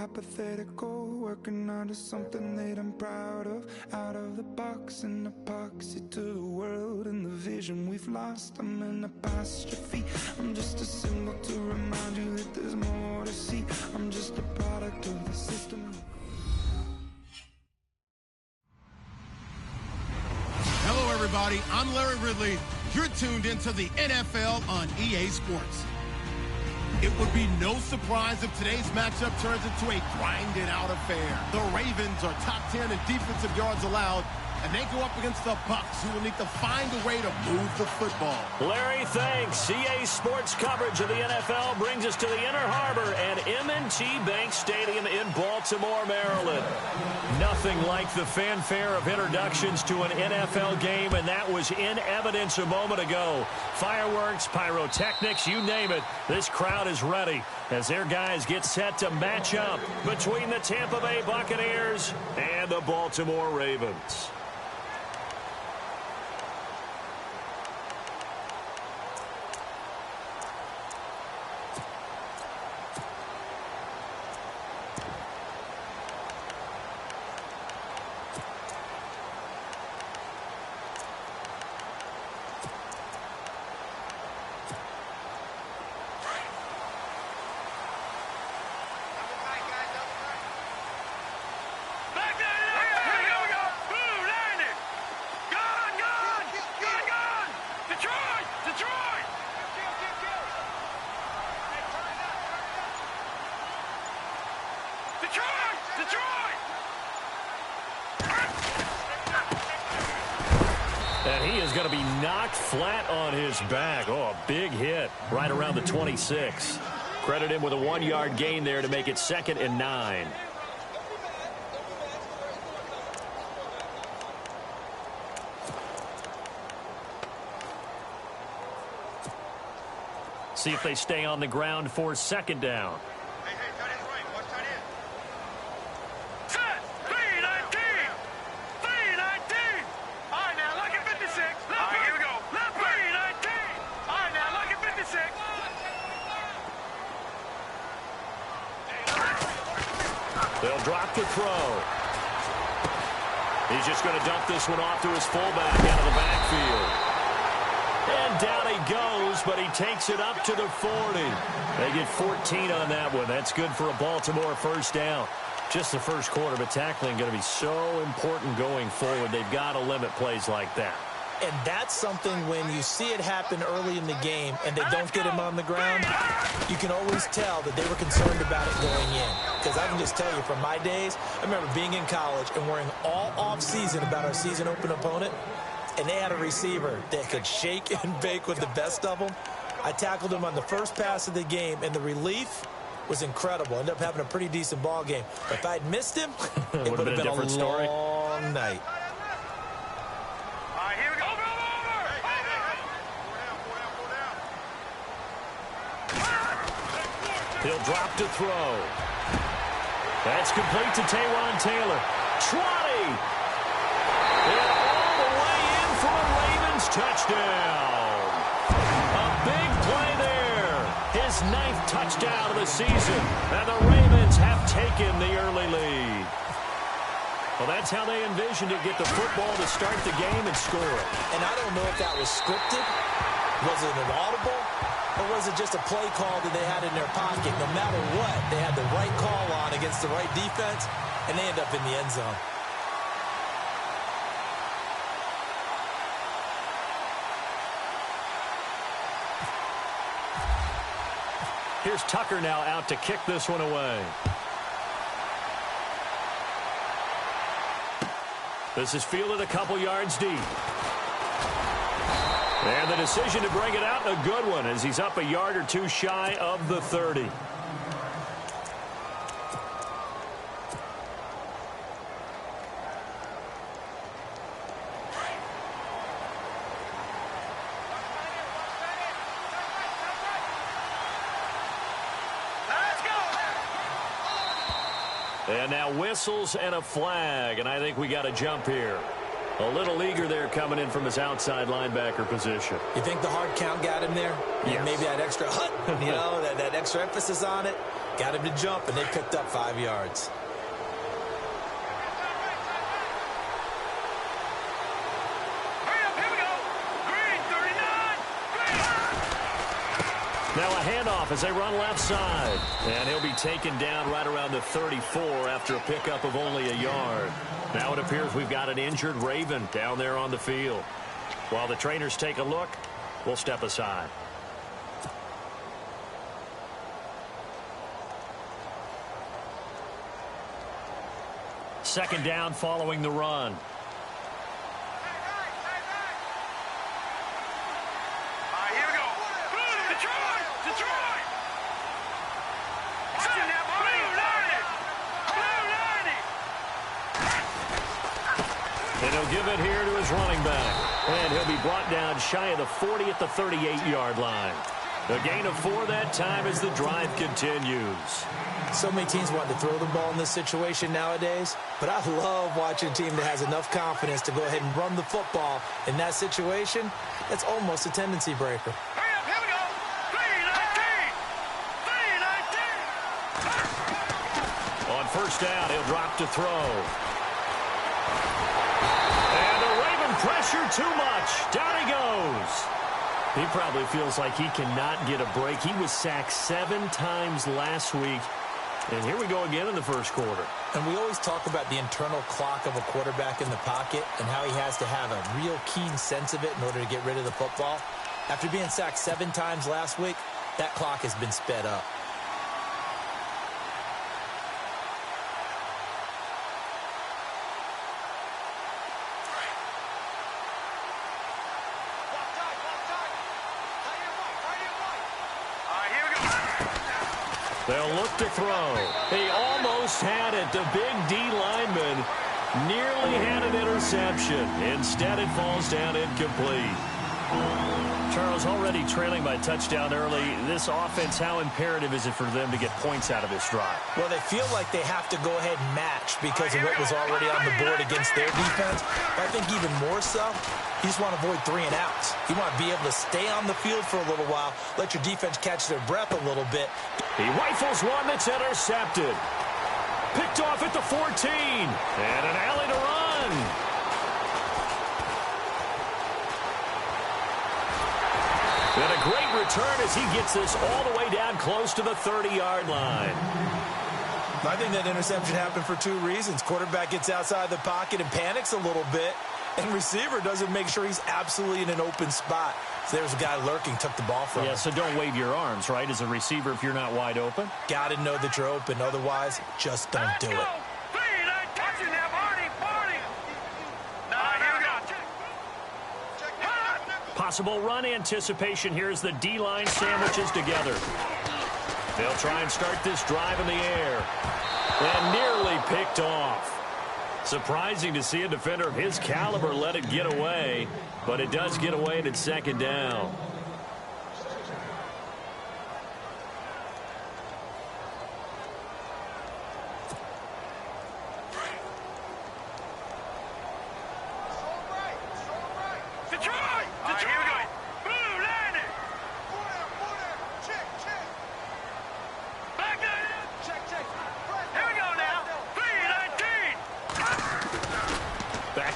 hypothetical, working out of something that I'm proud of. Out of the box, an epoxy to the world and the vision we've lost. I'm an apostrophe, I'm just a symbol to remind you that there's more to see. I'm just a product of the system. Hello, everybody. I'm Larry Ridley. You're tuned into the NFL on EA Sports. It would be no surprise if today's matchup turns into a grinded-out affair. The Ravens are top 10 in defensive yards allowed, and they go up against the Bucs, who will need to find a way to move the football. Larry, thanks. EA Sports coverage of the NFL brings us to the Inner Harbor at M&T Bank Stadium in Baltimore, Maryland. Nothing like the fanfare of introductions to an NFL game, and that was in evidence a moment ago. Fireworks, pyrotechnics, you name it. This crowd is ready as their guys get set to match up between the Tampa Bay Buccaneers and the Baltimore Ravens. And he is going to be knocked flat on his back. Oh, a big hit right around the 26. Credit him with a 1-yard gain there to make it 2nd and 9. See if they stay on the ground for 2nd down. They'll drop to throw. He's just going to dump this one off to his fullback out of the backfield. And down he goes, but he takes it up to the 40. They get 14 on that one. That's good for a Baltimore 1st down. Just the first quarter, but tackling going to be so important going forward. They've got to limit plays like that. And that's something when you see it happen early in the game and they don't get him on the ground, you can always tell that they were concerned about it going in. Because I can just tell you from my days, I remember being in college and worrying all off-season about our season open opponent, and they had a receiver that could shake and bake with the best of them. I tackled him on the first pass of the game, and the relief was incredible. Ended up having a pretty decent ball game. If I'd missed him, it would have been a long night. He'll drop to throw. That's complete to Taywan Taylor. 20. And all the way in for a Ravens touchdown. A big play there. His 9th touchdown of the season. And the Ravens have taken the early lead. Well, that's how they envisioned to get the football to start the game and score it. And I don't know if that was scripted. Was it an audible? Or was it just a play call that they had in their pocket? No matter what, they had the right call on against the right defense, and they end up in the end zone. Here's Tucker now out to kick this one away. This is fielded a couple yards deep. And the decision to bring it out, a good one, as he's up a yard or two shy of the 30. And now whistles and a flag, and I think we got a jump here. A little eager there coming in from his outside linebacker position. You think the hard count got him there? Yes. Maybe that extra that extra emphasis on it. Got him to jump, and they picked up 5 yards. Now a handoff as they run left side. And he'll be taken down right around the 34 after a pickup of only a yard. Now it appears we've got an injured Raven down there on the field. While the trainers take a look, we'll step aside. Second down following the run. And he'll give it here to his running back. And he'll be brought down shy of the 40 at the 38-yard line. A gain of 4 that time as the drive continues. So many teams want to throw the ball in this situation nowadays, but I love watching a team that has enough confidence to go ahead and run the football. In that situation, that's almost a tendency breaker. Here we go. 3-19. On first down, he'll drop to throw. And the Raven pressure too much. Down he goes. He probably feels like he cannot get a break. He was sacked 7 times last week. And here we go again in the first quarter. And we always talk about the internal clock of a quarterback in the pocket and how he has to have a real keen sense of it in order to get rid of the football. After being sacked 7 times last week, that clock has been sped up. They'll look to throw. He almost had it. The big D lineman nearly had an interception. Instead, it falls down incomplete. Charles, already trailing by a touchdown early. This offense, how imperative is it for them to get points out of this drive? Well, they feel like they have to go ahead and match because of what was already on the board against their defense. But I think even more so, you just want to avoid 3 and outs. You want to be able to stay on the field for a little while, let your defense catch their breath a little bit. He rifles one that's intercepted. Picked off at the 14. And an alley to run. And a great return as he gets this all the way down close to the 30-yard line. I think that interception happened for 2 reasons. Quarterback gets outside the pocket and panics a little bit, and receiver doesn't make sure he's absolutely in an open spot. So there's a guy lurking, took the ball from him. Yeah, so don't wave your arms, right, as a receiver if you're not wide open. Got to know that you're open. Otherwise, just don't do it. Possible run anticipation here as the D-line sandwiches together. They'll try and start this drive in the air. And nearly picked off. Surprising to see a defender of his caliber let it get away, but it does get away and it's second down.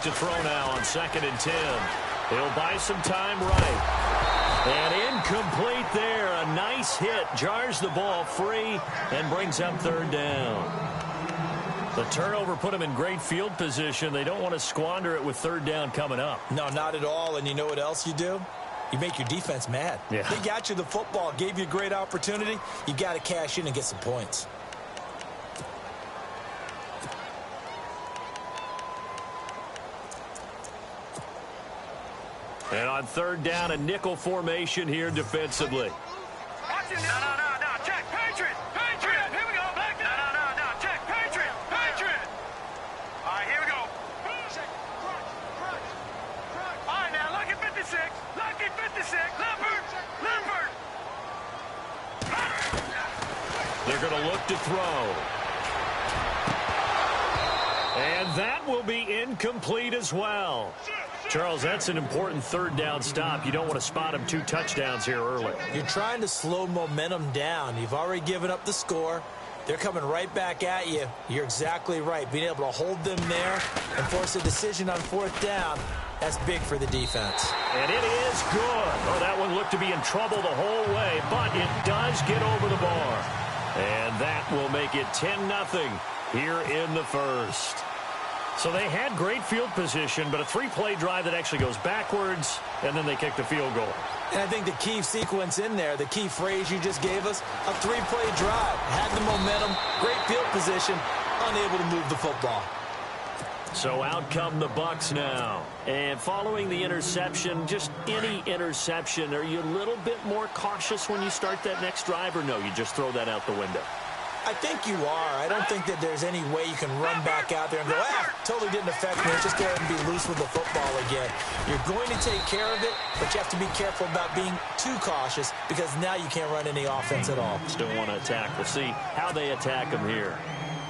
To throw now on 2nd and 10. He'll buy some time right. And incomplete there. A nice hit. Jars the ball free and brings up 3rd down. The turnover put him in great field position. They don't want to squander it with 3rd down coming up. No, not at all. And you know what else you do? You make your defense mad. Yeah. They got you the football, gave you a great opportunity. You got to cash in and get some points. And on 3rd down, a nickel formation here defensively. No, check, Patriot, here we go, back no, check, Patriot. All right, here we go. Check, crunch. All right, now, lucky 56, Leopard. They're going to look to throw. And that will be incomplete as well. Charles, that's an important third down stop. You don't want to spot him 2 touchdowns here early. You're trying to slow momentum down. You've already given up the score. They're coming right back at you. You're exactly right. Being able to hold them there and force a decision on 4th down, that's big for the defense. And it is good. Oh, that one looked to be in trouble the whole way, but it does get over the bar. And that will make it 10-0 here in the first. So they had great field position, but a 3-play drive that actually goes backwards, and then they kick the field goal. And I think the key sequence in there, the key phrase you just gave us, a 3-play drive. Had the momentum, great field position, unable to move the football. So out come the Bucs now. And following the interception, just any interception, are you a little bit more cautious when you start that next drive, or no, you just throw that out the window? I think you are. I don't think that there's any way you can run back out there and go, totally didn't affect me. Let's just go ahead and be loose with the football again. You're going to take care of it, but you have to be careful about being too cautious because now you can't run any offense at all. Still want to attack. We'll see how they attack them here.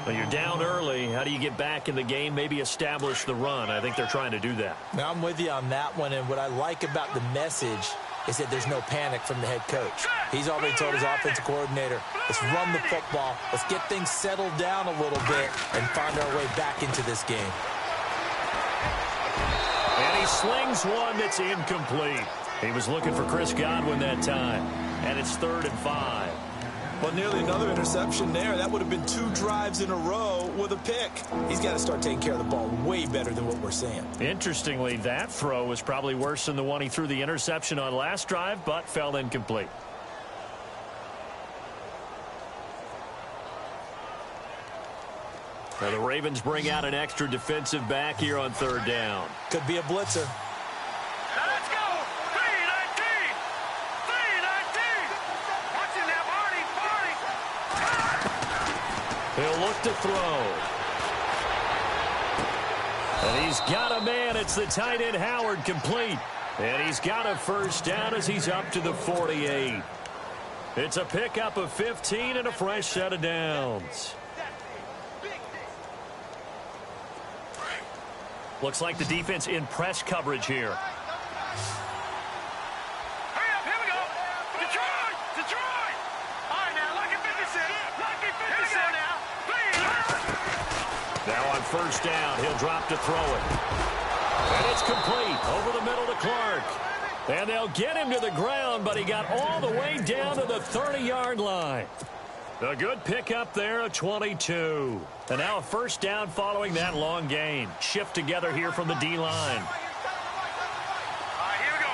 Well, you're down early. How do you get back in the game? Maybe establish the run. I think they're trying to do that. Now, I'm with you on that one, and what I like about the message is that there's no panic from the head coach. He's already told his offensive coordinator, let's run the football, let's get things settled down a little bit and find our way back into this game. And he slings one that's incomplete. He was looking for Chris Godwin that time, and it's 3rd and 5. Well, nearly another interception there. That would have been 2 drives in a row with a pick. He's got to start taking care of the ball way better than what we're seeing. Interestingly, that throw was probably worse than the one he threw the interception on last drive, but fell incomplete. Now the Ravens bring out an extra defensive back here on 3rd down. Could be a blitzer. Let's go! 319! 319! Watching that Barney! He'll look to throw. And he's got a man. It's the tight end Howard, complete. And he's got a 1st down as he's up to the 48. It's a pickup of 15 and a fresh set of downs. Looks like the defense in press coverage here. Hurry up, here we go! Detroit! Detroit! All right, now, lucky 56. Lucky 56 now. Please. Now on 1st down, he'll drop to throw it. And it's complete over the middle to Clark. And they'll get him to the ground, but he got all the way down to the 30-yard line. A good pickup there, a 22. And now a 1st down following that long gain. Shift together here from the D-line. All right, here we go.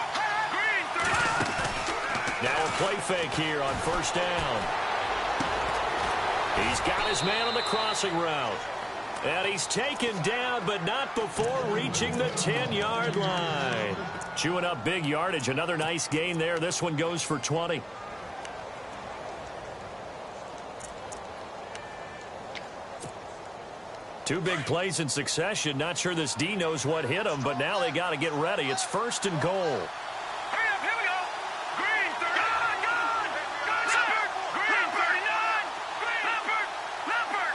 Green, 30. Now a play fake here on 1st down. He's got his man on the crossing route. And he's taken down, but not before reaching the 10-yard line. Chewing up big yardage. Another nice gain there. This one goes for 20. Two big plays in succession. Not sure this D knows what hit him, but now they got to get ready. It's 1st and goal. Hurry up, here we go. Green, 30. Gone! Leopard! Green, 39. Leopard! Leopard!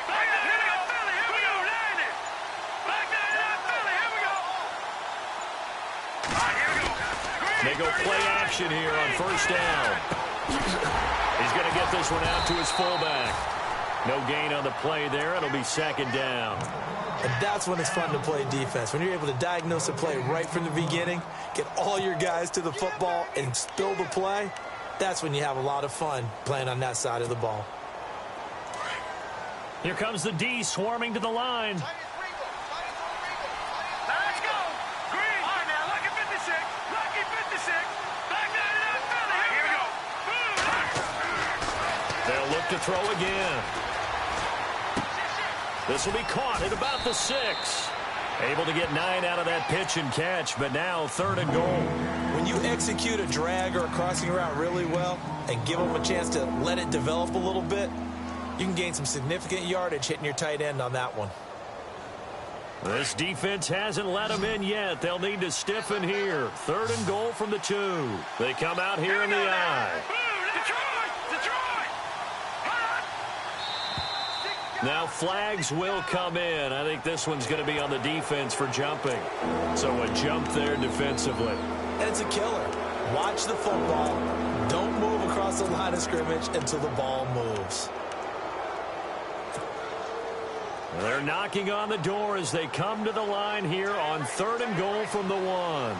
Back there, here we go. Philly, here we go. 90. Back there, Philly, here we go. All right, here we go. Green, They go play action here on 1st down. He's going to get this one out to his fullback. No gain on the play there. It'll be 2nd down. And that's when it's fun to play defense. When you're able to diagnose a play right from the beginning, get all your guys to the football and spill the play, that's when you have a lot of fun playing on that side of the ball. Here comes the D swarming to the line. Let's go. Green. All right, now, lucky 56. Lucky 56. Back there, Philly, here we go. They'll look to throw again. This will be caught at about the 6. Able to get 9 out of that pitch and catch, but now 3rd and goal. When you execute a drag or a crossing route really well and give them a chance to let it develop a little bit, you can gain some significant yardage hitting your tight end on that one. This defense hasn't let them in yet. They'll need to stiffen here. 3rd and goal from the 2. They come out here in the I. Now flags will come in. I think this one's going to be on the defense for jumping. So a jump there defensively. And it's a killer. Watch the football. Don't move across the line of scrimmage until the ball moves. They're knocking on the door as they come to the line here on 3rd and goal from the 1.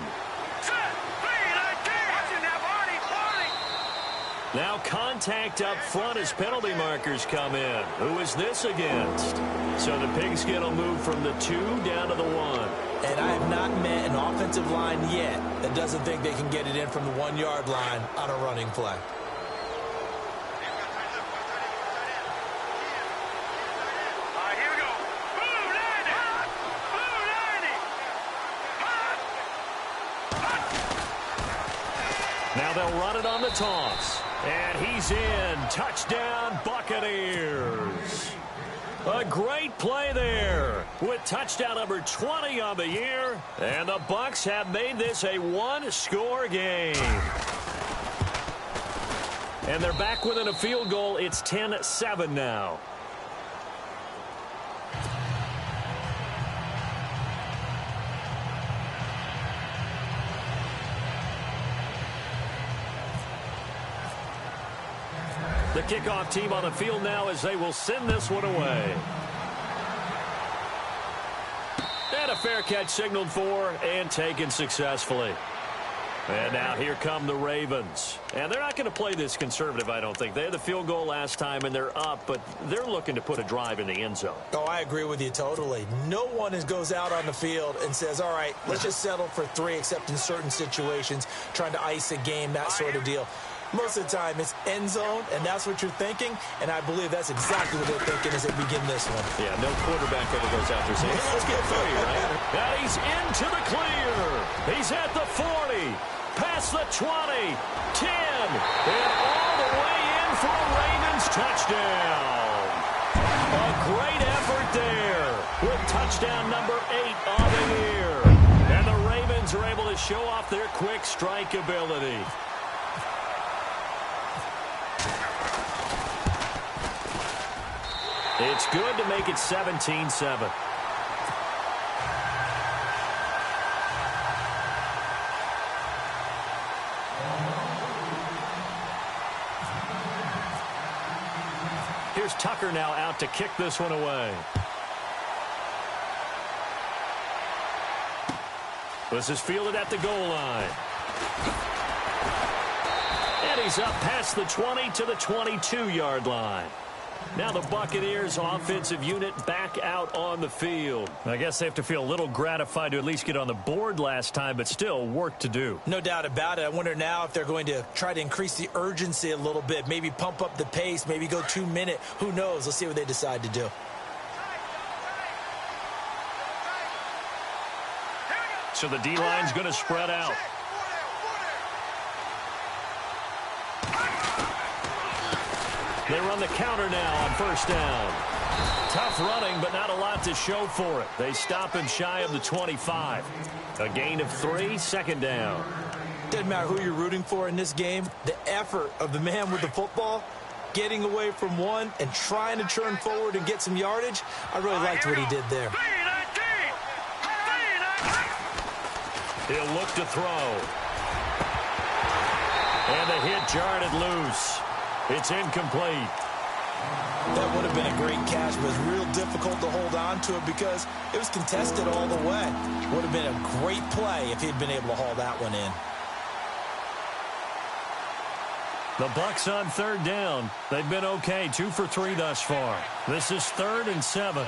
Now contact up front as penalty markers come in. Who is this against? So the Pigskin will move from the 2 down to the 1. And I have not met an offensive line yet that doesn't think they can get it in from the 1-yard line on a running play. Now they'll run it on the toss. And he's in. Touchdown, Buccaneers. A great play there with touchdown number 20 on the year. And the Bucs have made this a one-score game. And they're back within a field goal. It's 10-7 now. The kickoff team on the field now as they will send this one away. And a fair catch signaled for and taken successfully. And now here come the Ravens. And they're not going to play this conservative, I don't think. They had the field goal last time, and they're up, but they're looking to put a drive in the end zone. Oh, I agree with you totally. No one goes out on the field and says, all right, let's just settle for 3, except in certain situations, trying to ice a game, that sort of deal. Most of the time, it's end zone, and that's what you're thinking, and I believe that's exactly what they're thinking as they begin this one. Yeah, no quarterback ever goes out there saying, hey, let's get 3, right? Now he's into the clear. He's at the 40, past the 20, 10, and all the way in for a Ravens touchdown. A great effort there with touchdown number 8 on the year. And the Ravens are able to show off their quick strike ability. It's good to make it 17-7. Here's Tucker now out to kick this one away. This is fielded at the goal line. And he's up past the 20 to the 22-yard line. Now the Buccaneers offensive unit back out on the field. I guess they have to feel a little gratified to at least get on the board last time, but still work to do. No doubt about it. I wonder now if they're going to try to increase the urgency a little bit, maybe pump up the pace, maybe go 2-minute. Who knows? Let's see what they decide to do. So the D-line's going to spread out. They run the counter now on first down. Tough running, but not a lot to show for it. They stop him shy of the 25. A gain of 3, second down. Doesn't matter who you're rooting for in this game. The effort of the man with the football, getting away from one and trying to turn forward and get some yardage, I really liked what he did there. He'll look to throw. And the hit jarred it loose. It's incomplete. That would have been a great catch, but it was real difficult to hold on to it because it was contested all the way. Would have been a great play if he'd been able to haul that one in. The Bucs on third down. They've been okay, 2 for 3 thus far. This is 3rd and 7.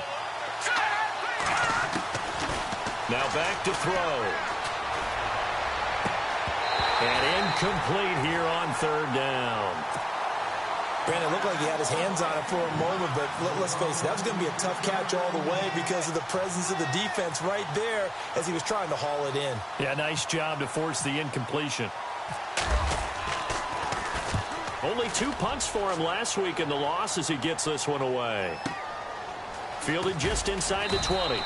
Now back to throw. And incomplete here on third down. Brandon, it looked like he had his hands on it for a moment, but let's face it, that was going to be a tough catch all the way because of the presence of the defense right there as he was trying to haul it in. Yeah, nice job to force the incompletion. Only 2 punts for him last week in the loss as he gets this one away. Fielded just inside the 20.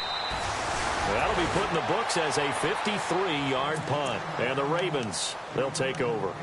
That'll be put in the books as a 53-yard punt. And the Ravens, they'll take over.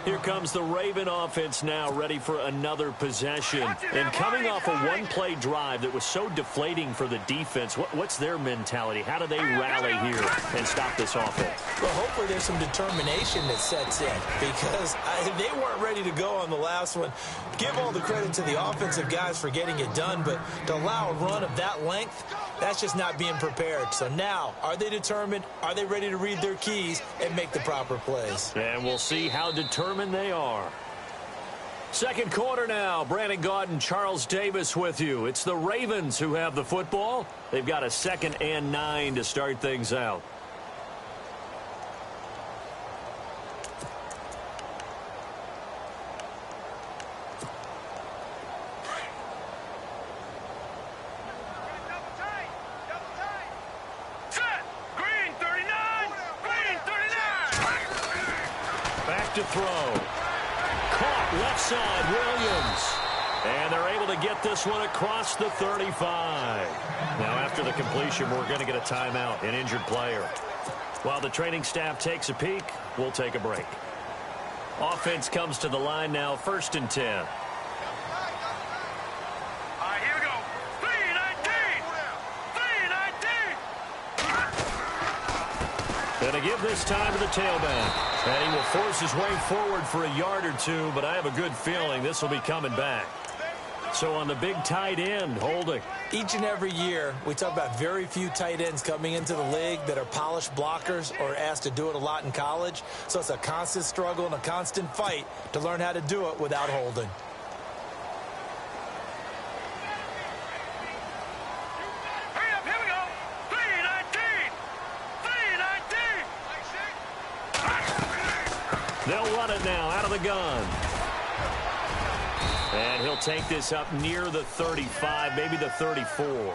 Here comes the Raven offense now, ready for another possession. And coming off a one-play drive that was so deflating for the defense, what's their mentality? How do they rally here and stop this offense? Well, hopefully there's some determination that sets in because they weren't ready to go on the last one. Give all the credit to the offensive guys for getting it done, but to allow a run of that length, that's just not being prepared. So now, are they determined? Are they ready to read their keys and make the proper plays? And we'll see how determined they are. Second quarter now. Brandon Gaudin, Charles Davis with you. It's the Ravens who have the football. They've got a 2nd and 9 to start things out. To throw. Caught left side, Williams. And they're able to get this one across the 35. Now after the completion, we're going to get a timeout, an injured player. While the training staff takes a peek, we'll take a break. Offense comes to the line now, 1st and 10. And to give this time to the tailback. And he will force his way forward for a yard or two, but I have a good feeling this will be coming back. So on the big tight end, holding. Each and every year, we talk about very few tight ends coming into the league that are polished blockers or asked to do it a lot in college. So it's a constant struggle and a constant fight to learn how to do it without holding. They'll run it now out of the gun. And he'll take this up near the 35, maybe the 34.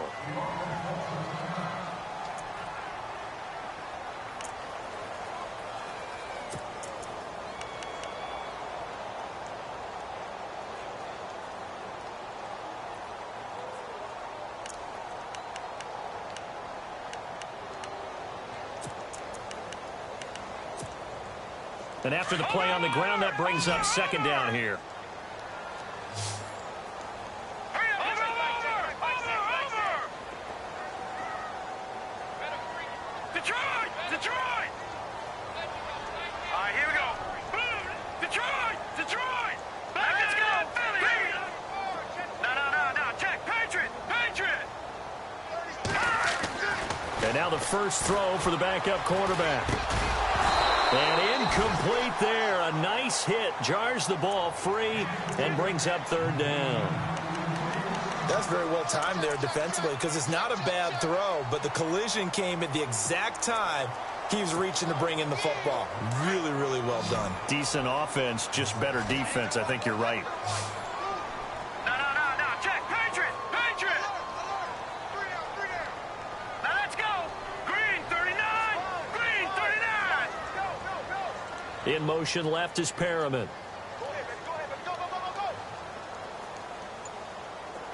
And after the play on the ground, that brings up 2nd down here. And now the first throw for the backup quarterback. And incomplete there. A nice hit. Jars the ball free and brings up 3rd down. That's very well timed there defensively because it's not a bad throw, but the collision came at the exact time he was reaching to bring in the football. Really, really well done. Decent offense, just better defense. I think you're right. In motion left is Perriman.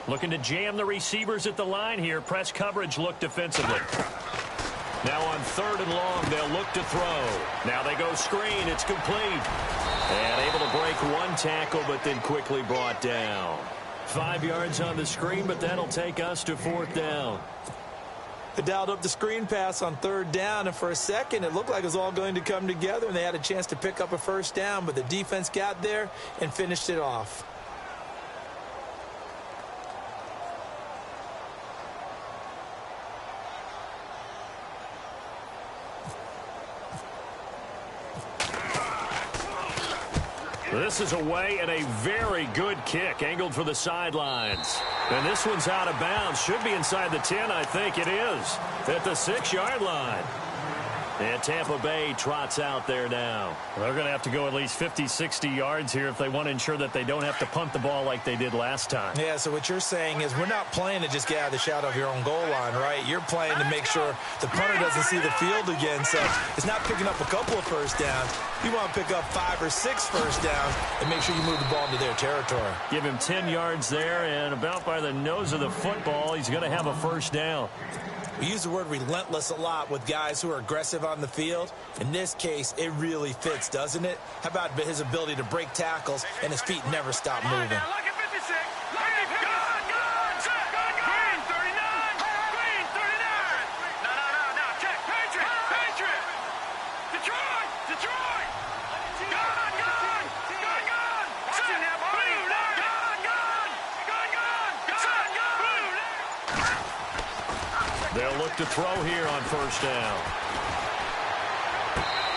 Looking to jam the receivers at the line here. Press coverage look defensively. Now on 3rd and long, they'll look to throw. Now they go screen. It's complete. And able to break one tackle, but then quickly brought down. 5 yards on the screen, but that'll take us to 4th down. They dialed up the screen pass on 3rd down, and for a second, it looked like it was all going to come together, and they had a chance to pick up a 1st down, but the defense got there and finished it off. This is away and a very good kick, angled for the sidelines. And this one's out of bounds. Should be inside the 10, I think it is. At the 6-yard line. And Tampa Bay trots out there now. They're going to have to go at least 50, 60 yards here if they want to ensure that they don't have to punt the ball like they did last time. Yeah, so what you're saying is we're not playing to just get out of the shadow of your own goal line, right? You're playing to make sure the punter doesn't see the field again. So it's not picking up a couple of first downs. You want to pick up 5 or 6 first downs and make sure you move the ball into their territory. Give him 10 yards there, and about by the nose of the football, he's going to have a first down. We use the word relentless a lot with guys who are aggressive on the field. In this case, it really fits, doesn't it? How about his ability to break tackles and his feet never stop moving? They'll look to throw here on first down.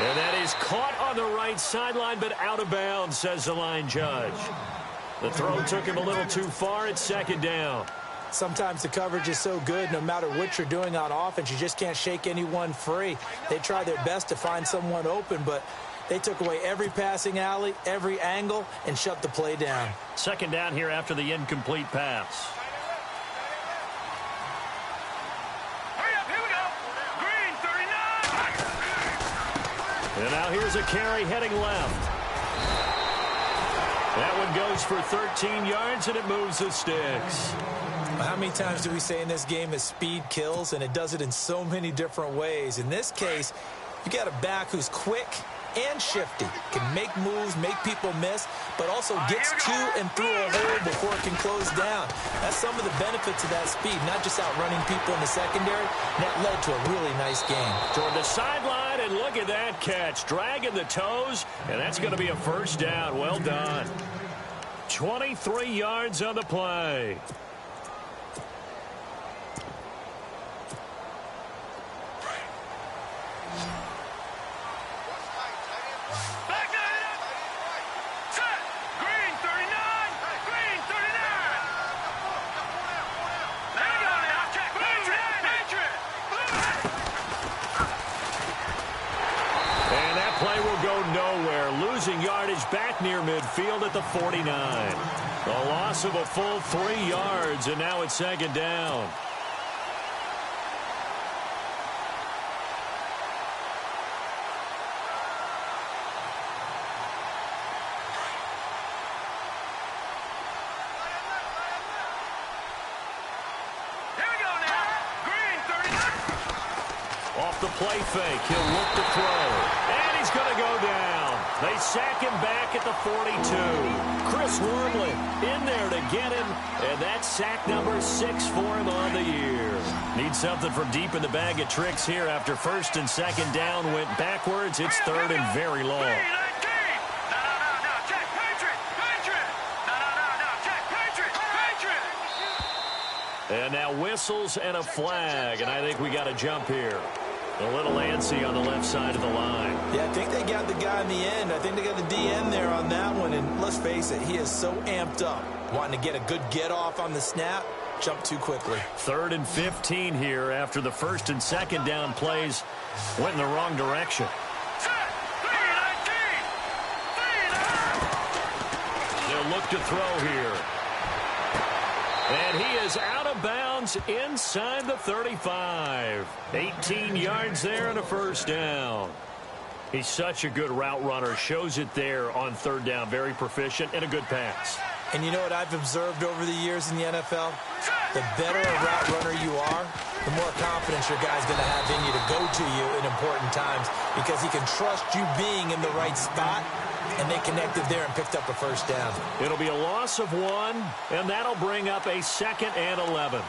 And that is caught on the right sideline, but out of bounds, says the line judge. The throw took him a little too far at second down. Sometimes the coverage is so good, no matter what you're doing on offense, you just can't shake anyone free. They try their best to find someone open, but they took away every passing alley, every angle, and shut the play down. Second down here after the incomplete pass. And now here's a carry heading left. That one goes for 13 yards, and it moves the sticks. How many times do we say in this game that speed kills, and it does it in so many different ways? In this case, you got a back who's quick and shifty, can make moves, make people miss, but also gets to and through a hole before it can close down. That's some of the benefits of that speed, not just outrunning people in the secondary. And that led to a really nice game. Toward the sideline, and look at that catch. Dragging the toes, and that's going to be a first down. Well done. 23 yards on the play. Losing yardage back near midfield at the 49. A loss of a full 3 yards, and now it's second down. Off the play fake, he'll look to throw, and he's going to go down. They sack him back at the 42. Chris Wormley in there to get him, and that's sack number 6 for him on the year. Need something from deep in the bag of tricks here after first and second down went backwards. It's third and very long. And now whistles and a flag, and I think we got a jump here. A little antsy on the left side of the line. Yeah, I think they got the guy in the end. I think they got the DN there on that one. And let's face it, he is so amped up. Wanting to get a good get off on the snap, jump too quickly. Third and 15 here after the first and second down plays went in the wrong direction. They'll look to throw here. And he is out of bounds inside the 35. 18 yards there and a first down. He's such a good route runner. Shows it there on third down. Very proficient and a good pass. And you know what I've observed over the years in the NFL? The better a route runner you are, the more confidence your guy's going to have in you to go to you in important times because he can trust you being in the right spot. And they connected there and picked up a first down. It'll be a loss of 1, and that'll bring up a second and 11.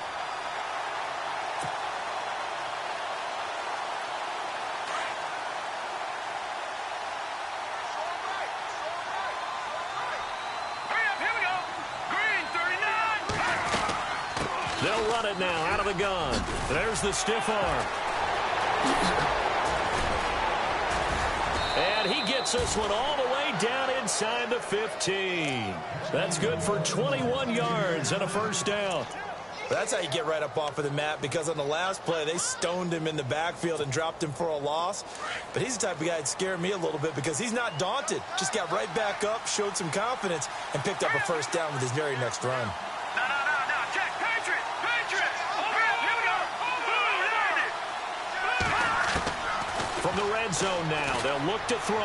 They'll run it now out of the gun. There's the stiff arm. And he gets this one all the way down inside the 15. That's good for 21 yards and a first down. That's how you get right up off of the mat, because on the last play, they stoned him in the backfield and dropped him for a loss. But he's the type of guy that scared me a little bit because he's not daunted. Just got right back up, showed some confidence, and picked up a first down with his very next run. From the red zone now, they'll look to throw.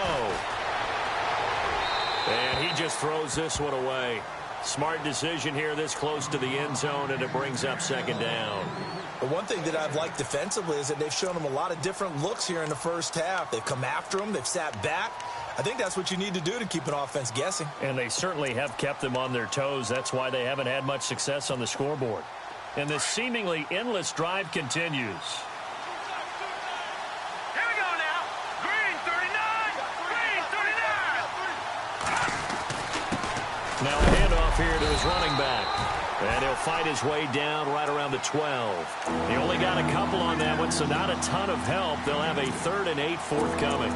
And he just throws this one away. Smart decision here this close to the end zone, and it brings up second down. But one thing that I've liked defensively is that they've shown them a lot of different looks here in the first half. They've come after them. They've sat back. I think that's what you need to do to keep an offense guessing. And they certainly have kept them on their toes. That's why they haven't had much success on the scoreboard. And this seemingly endless drive continues. Here we go now. Green 39. Green 39. Now a handoff here to his running back. And he'll fight his way down right around the 12. He only got a couple on that one, so not a ton of help. They'll have a 3rd and 8 forthcoming.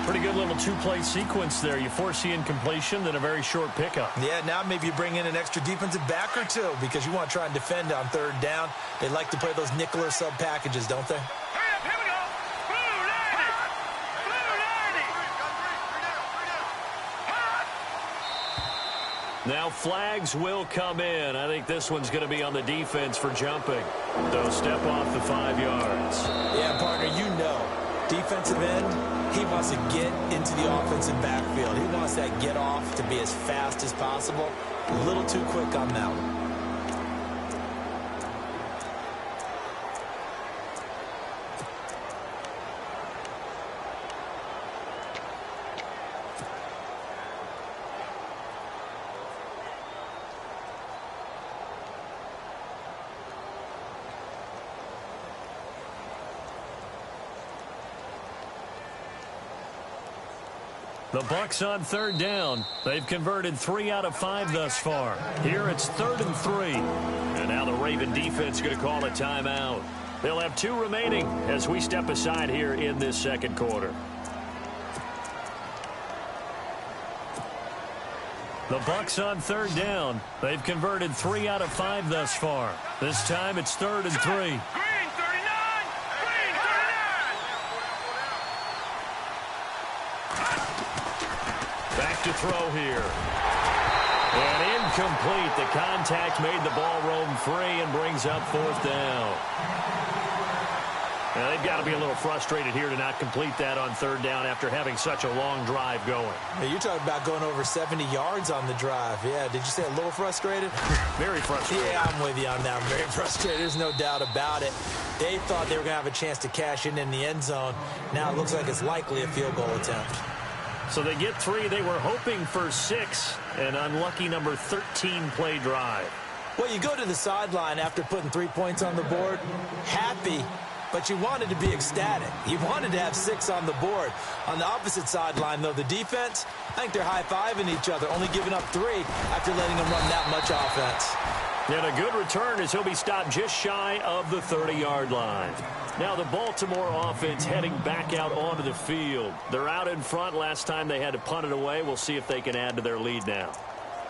Pretty good little two-play sequence there. You force the incompletion, then a very short pickup. Yeah, now maybe you bring in an extra defensive back or two because you want to try and defend on 3rd down. They like to play those nickel or sub packages, don't they? Hurry up, here we go. Blue 90. Blue 90. Now flags will come in. I think this one's going to be on the defense for jumping. They'll step off the 5 yards. Yeah, partner, you know. Defensive end, he wants to get into the offensive backfield. He wants that get off to be as fast as possible. A little too quick on that one. The Bucs on 3rd down. They've converted 3 out of 5 thus far. Here it's 3rd and 3. And now the Raven defense going to call a timeout. They'll have 2 remaining as we step aside here in this second quarter. The Bucs on 3rd down. They've converted 3 out of 5 thus far. This time it's 3rd and 3. Green 39. Green 39. Back to throw here. And incomplete. The contact made the ball roam free and brings up 4th down. Now, they've got to be a little frustrated here to not complete that on 3rd down after having such a long drive going. Hey, you're talking about going over 70 yards on the drive. Yeah, did you say a little frustrated? Very frustrated. Yeah, I'm with you on that. I'm very frustrated. There's no doubt about it. They thought they were going to have a chance to cash in the end zone. Now it looks like it's likely a field goal attempt. So they get 3. They were hoping for 6. An unlucky number 13 play drive. Well, you go to the sideline after putting 3 points on the board, happy, but you wanted to be ecstatic. You wanted to have 6 on the board. On the opposite sideline, though, the defense, I think they're high-fiving each other, only giving up 3 after letting them run that much offense. And a good return as he'll be stopped just shy of the 30-yard line. Now the Baltimore offense heading back out onto the field. They're out in front. Last time they had to punt it away. We'll see if they can add to their lead now.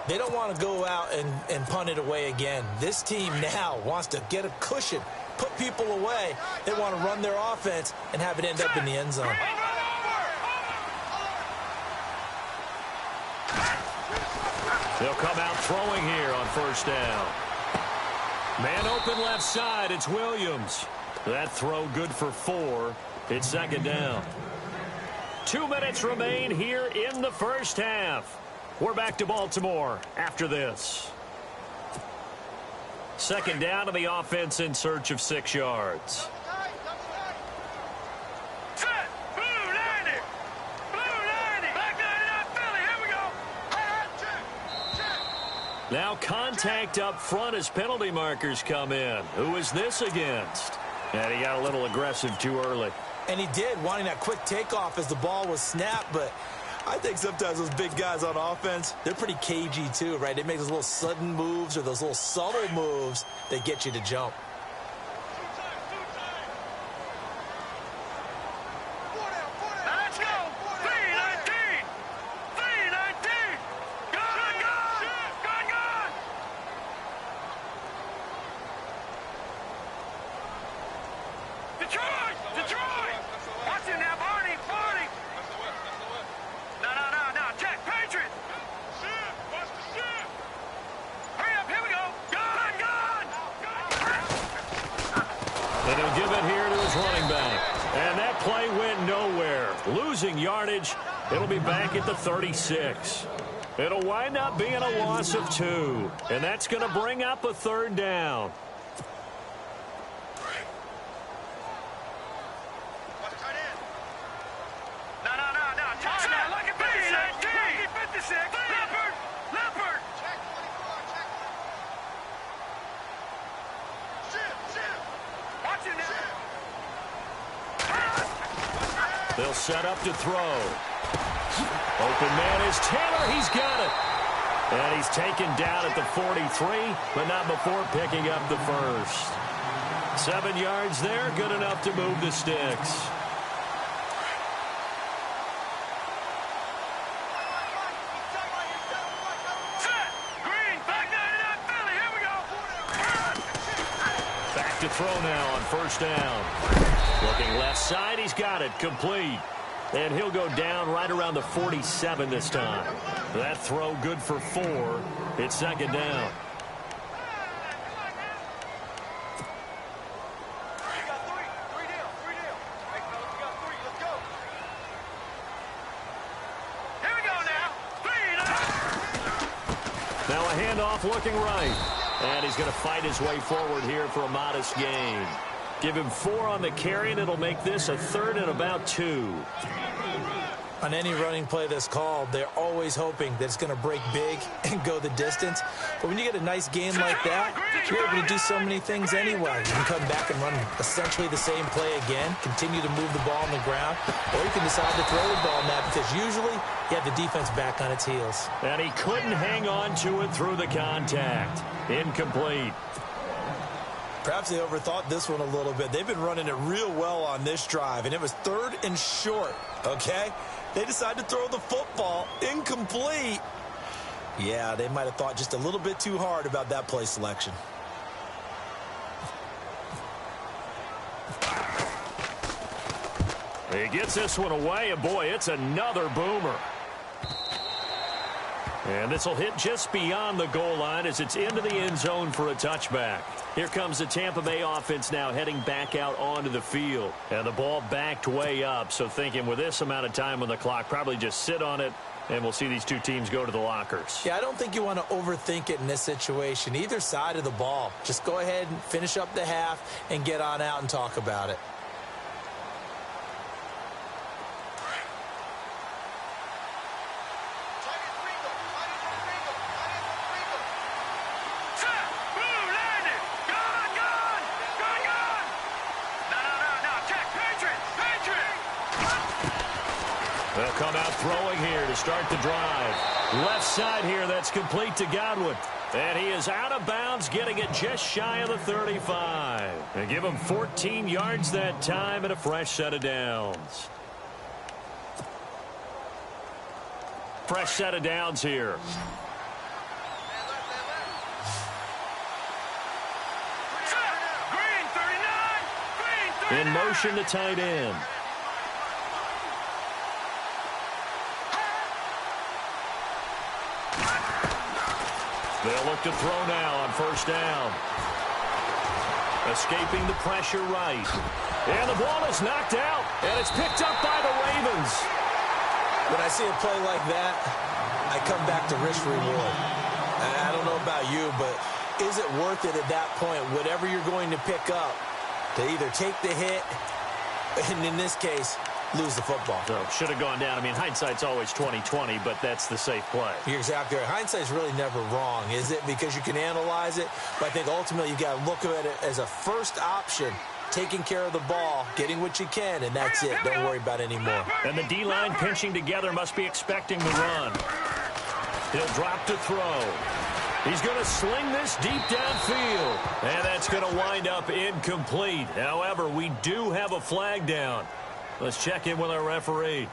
They don't want to go out and punt it away again. This team now wants to get a cushion, put people away. They want to run their offense and have it end up in the end zone. They'll come out throwing here on 1st down. Man open left side. It's Williams. That throw good for 4. It's 2nd down. 2 minutes remain here in the first half. We're back to Baltimore after this. 2nd down to the offense in search of 6 yards. Set. Blue 90. Blue 90. Back 99 Philly. Here we go. Now contact up front as penalty markers come in. Who is this against? And he got a little aggressive too early. And he did, wanting that quick takeoff as the ball was snapped, but I think sometimes those big guys on offense, they're pretty cagey too, right? They make those little sudden moves or those little subtle moves that get you to jump. Let's go. 319. 319. Good. Detroit. Watch him now, Barney. No. Jack, Patriot. Watch the ship. Hurry up. Here we go. Gun. And he'll give it here to his running back. And that play went nowhere. Losing yardage. It'll be back at the 36. It'll wind up being a loss of 2. And that's going to bring up a 3rd down. They'll set up to throw. Open man is Taylor. He's got it. And he's taken down at the 43, but not before picking up the first. 7 yards there, good enough to move the sticks. Back to throw now on first down. Looking left side, he's got it, complete. And he'll go down right around the 47 this time. That throw good for 4. It's second down. Now a handoff looking right. And he's going to fight his way forward here for a modest gain. Give him 4 on the carry, and it'll make this a 3rd and about 2. On any running play that's called, they're always hoping that it's going to break big and go the distance. But when you get a nice gain like that, you're able to do so many things anyway. You can come back and run essentially the same play again, continue to move the ball on the ground, or you can decide to throw the ball now because usually you have the defense back on its heels. And he couldn't hang on to it through the contact. Incomplete. Perhaps they overthought this one a little bit. They've been running it real well on this drive, and it was 3rd and short, okay? They decided to throw the football incomplete. Yeah, they might have thought just a little bit too hard about that play selection. He gets this one away, and boy, it's another boomer. And this will hit just beyond the goal line as it's into the end zone for a touchback. Here comes the Tampa Bay offense now heading back out onto the field. And the ball backed way up, so thinking with this amount of time on the clock, probably just sit on it, and we'll see these two teams go to the lockers. Yeah, I don't think you want to overthink it in this situation. Either side of the ball. Just go ahead and finish up the half and get on out and talk about it. They'll come out throwing here to start the drive. Left side here, that's complete to Godwin. And he is out of bounds, getting it just shy of the 35. They give him 14 yards that time and a fresh set of downs. Fresh set of downs here. In motion to tight end. They'll look to throw now on first down. Escaping the pressure right. And the ball is knocked out. And it's picked up by the Ravens. When I see a play like that, I come back to risk reward. I don't know about you, but is it worth it at that point, whatever you're going to pick up, to either take the hit, and in this case, lose the football? So should have gone down. I mean, hindsight's always 20/20, but that's the safe play. You're exactly right. Hindsight's really never wrong, is it? Because you can analyze it, but I think ultimately you've got to look at it as a first option, taking care of the ball, getting what you can, and that's it. Don't worry about it anymore. And the D-line pinching together must be expecting the run. He'll drop to throw. He's going to sling this deep downfield. And that's going to wind up incomplete. However, we do have a flag down. Let's check in with our referee.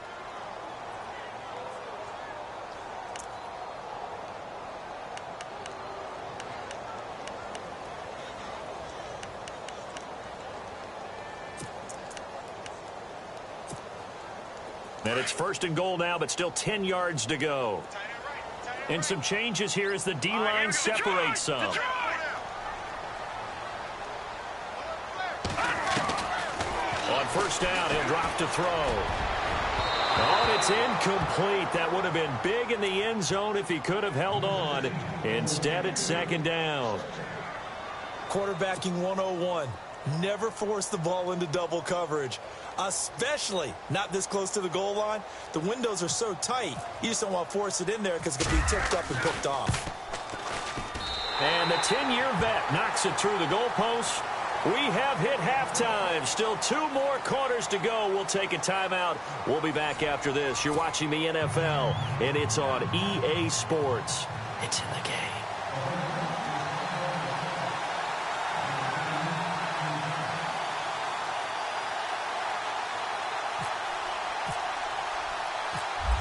And it's first and goal now, but still 10 yards to go. And some changes here as the D-line separates some. On first down, he'll drop to throw. Oh, it's incomplete. That would have been big in the end zone if he could have held on. Instead, it's second down. Quarterbacking 101. Never force the ball into double coverage, especially not this close to the goal line. The windows are so tight, you just don't want to force it in there because it can be tipped up and picked off. And the 10-year vet knocks it through the goalpost, We have hit halftime. Still 2 more quarters to go. We'll take a timeout. We'll be back after this. You're watching the NFL, and it's on EA Sports. It's in the game.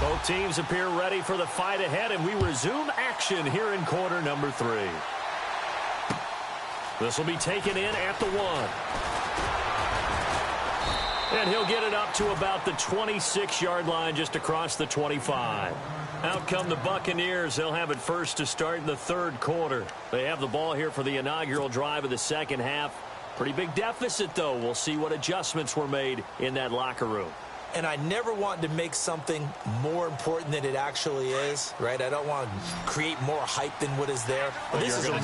Both teams appear ready for the fight ahead, and we resume action here in quarter number 3. This will be taken in at the 1. And he'll get it up to about the 26-yard line, just across the 25. Out come the Buccaneers. They'll have it first to start in the 3rd quarter. They have the ball here for the inaugural drive of the 2nd half. Pretty big deficit, though. We'll see what adjustments were made in that locker room. And I never want to make something more important than it actually is, right? I don't want to create more hype than what is there. But this is I'm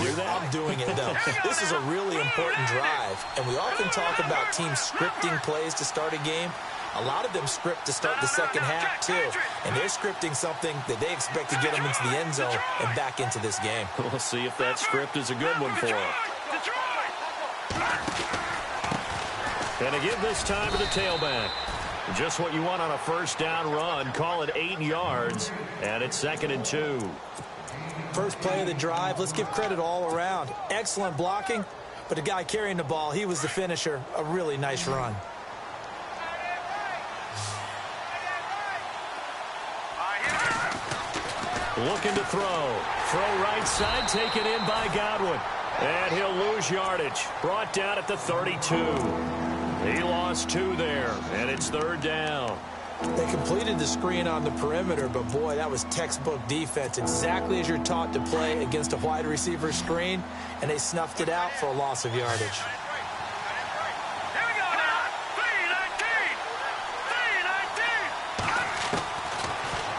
doing it, though. This is a really important drive. And we often talk about teams scripting plays to start a game. A lot of them script to start the 2nd half, too. And they're scripting something that they expect to get them into the end zone and back into this game. We'll see if that script is a good one for them. And again this time to the tailback. Just what you want on a 1st down run. Call it 8 yards, and it's 2nd and 2. First play of the drive. Let's give credit all around. Excellent blocking, but the guy carrying the ball, he was the finisher. A really nice run. Looking to throw. Throw right side, taken in by Godwin. And he'll lose yardage. Brought down at the 32. He lost 2 there, and it's 3rd down. They completed the screen on the perimeter, but boy, that was textbook defense. Exactly as you're taught to play against a wide receiver screen, and they snuffed it out for a loss of yardage. Here we go now.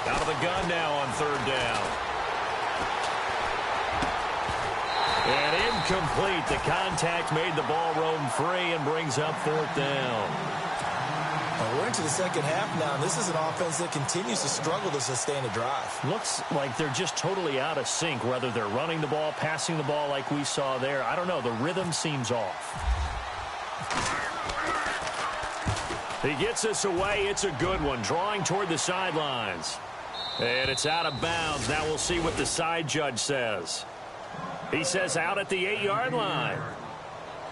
3-19. Out of the gun now on 3rd down. And incomplete. The contact made the ball roam free and brings up 4th down. Well, we're into the 2nd half now, and this is an offense that continues to struggle to sustain a drive. Looks like they're just totally out of sync, whether they're running the ball, passing the ball like we saw there. I don't know. The rhythm seems off. He gets us away. It's a good one. Drawing toward the sidelines. And it's out of bounds. Now we'll see what the side judge says. He says out at the 8-yard line.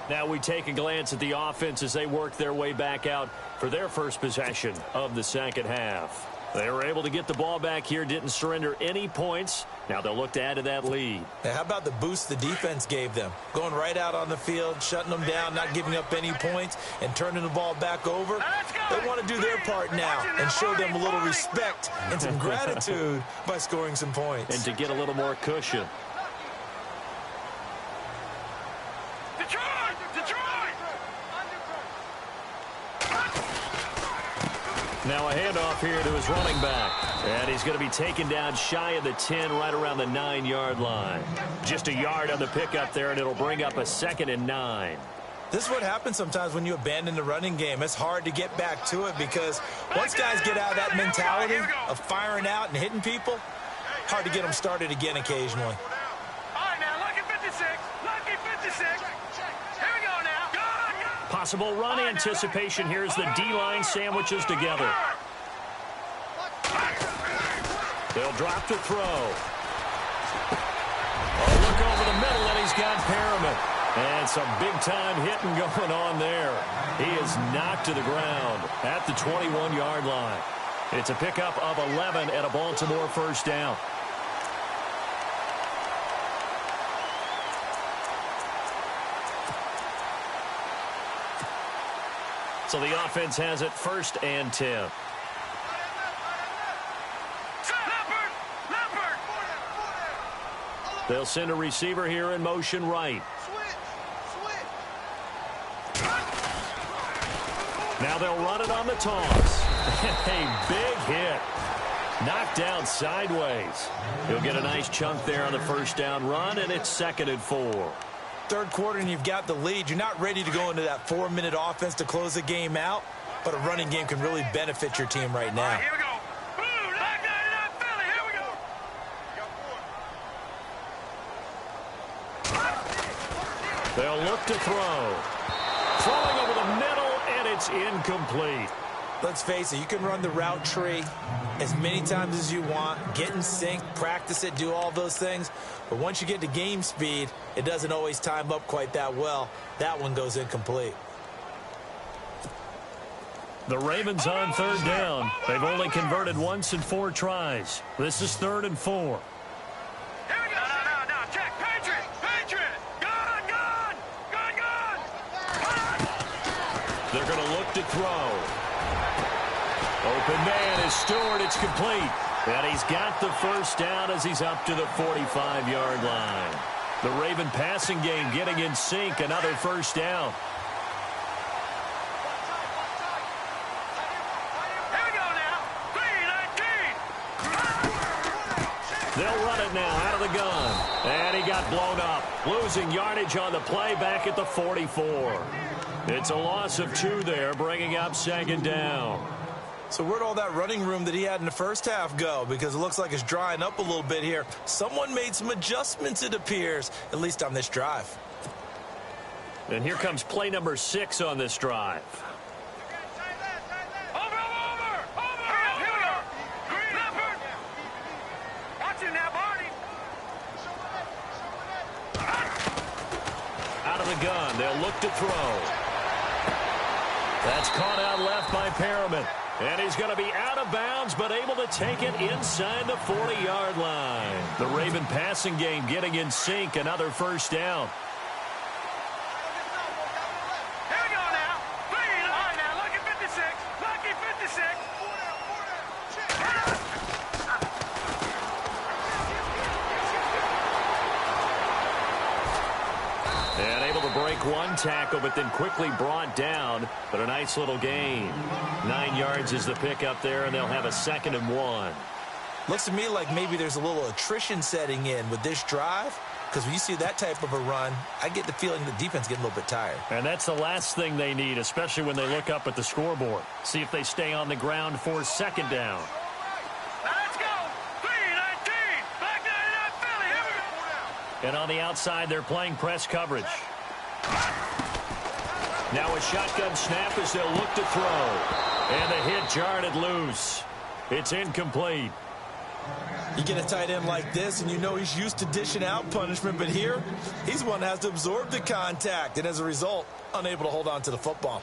Now we take a glance at the offense as they work their way back out for their first possession of the 2nd half. They were able to get the ball back here, didn't surrender any points. Now they'll look to add to that lead. Now, how about the boost the defense gave them? Going right out on the field, shutting them down, not giving up any points, and turning the ball back over. They want to do their part now and show them a little respect and some gratitude by scoring some points. And to get a little more cushion. Now a handoff here to his running back. And he's going to be taken down shy of the 10, right around the 9-yard line. Just a yard on the pickup there, and it'll bring up a 2nd and 9. This is what happens sometimes when you abandon the running game. It's hard to get back to it because once guys get out of that mentality of firing out and hitting people, hard to get them started again occasionally. All right, now, lucky 56. Lucky 56. Here we go now. Go. Possible run anticipation here as the D-line sandwiches together. They'll drop to throw. Oh, look over the middle, and he's got Perriman. And some big-time hitting going on there. He is knocked to the ground at the 21-yard line. It's a pickup of 11 and a Baltimore 1st down. So the offense has it 1st and 10. They'll send a receiver here in motion right. Now they'll run it on the toss. A big hit. Knocked down sideways. He'll get a nice chunk there on the 1st down run, and it's 2nd and 4. 3rd quarter and you've got the lead. You're not ready to go into that 4-minute offense to close the game out, but a running game can really benefit your team right now. Here we go. Here we go. They'll look look to throw. Throwing over the middle, and it's incomplete. Let's face it, you can run the route tree as many times as you want, get in sync, practice it, do all those things. But once you get to game speed, it doesn't always time up quite that well. That one goes incomplete. The Ravens on third down. They've only converted once in 4 tries. This is 3rd and 4. Here we go. No. Check. Patriot. Gun. They're going to look to throw. Open man is Stewart. It's complete. And he's got the first down as he's up to the 45-yard line. The Raven passing game getting in sync. Another first down. Here we go now. 3-19. They'll run it now out of the gun. And he got blown up. Losing yardage on the play back at the 44. It's a loss of 2 there, bringing up 2nd down. So where'd all that running room that he had in the first half go? Because it looks like it's drying up a little bit here. Someone made some adjustments, it appears, at least on this drive. And here comes play number 6 on this drive. Over. Here we go. Green. Leopard. Watch it now, Barney. Out of the gun, they'll look to throw. That's caught out left by Perriman. And he's going to be out of bounds, but able to take it inside the 40-yard line. The Raven passing game getting in sync. Another first down. Here we go now. 3. All right, now, lucky 56. Lucky 56. And able to break one tackle, but then quickly brought down. But a nice little gain. 9 yards is the pickup there, and they'll have a 2nd and 1. Looks to me like maybe there's a little attrition setting in with this drive. Because when you see that type of a run, I get the feeling the defense getting a little bit tired. And that's the last thing they need, especially when they look up at the scoreboard. See if they stay on the ground for 2nd down. Now let's go. 3-19. Black 99 Philly. Here we go. And on the outside, they're playing press coverage. Now a shotgun snap as they'll look to throw. And the hit jarred it loose. It's incomplete. You get a tight end like this, and you know he's used to dishing out punishment, but here, he's one that has to absorb the contact, and as a result, unable to hold on to the football.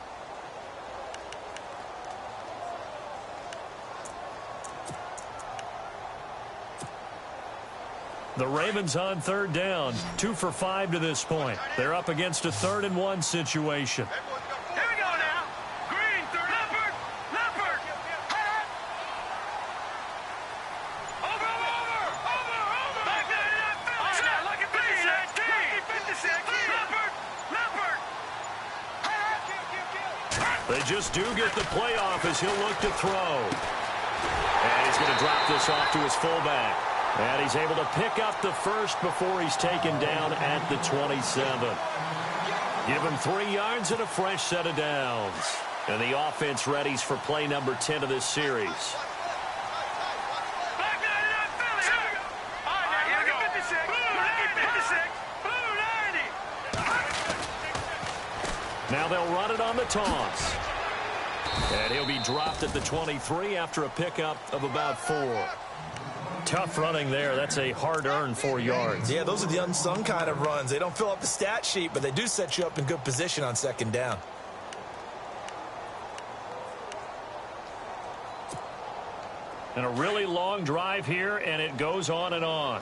The Ravens on third down. 2 for 5 to this point. They're up against a 3rd and 1 situation. Here we go now. Green. Leopard. Over. Black 99 Philly. All right, now, lucky 56. Leopard. They just do get the playoff as he'll look to throw. And he's going to drop this off to his fullback. And he's able to pick up the first before he's taken down at the 27. Give him 3 yards and a fresh set of downs. And the offense readies for play number 10 of this series. Black 99 Philly. Here we go. All right, now, here we go. 56. Blue 90. Now they'll run it on the toss. And he'll be dropped at the 23 after a pickup of about 4. Tough running there. That's a hard-earned 4 yards. Yeah, those are the unsung kind of runs. They don't fill up the stat sheet, but they do set you up in good position on 2nd down. And a really long drive here, and it goes on and on.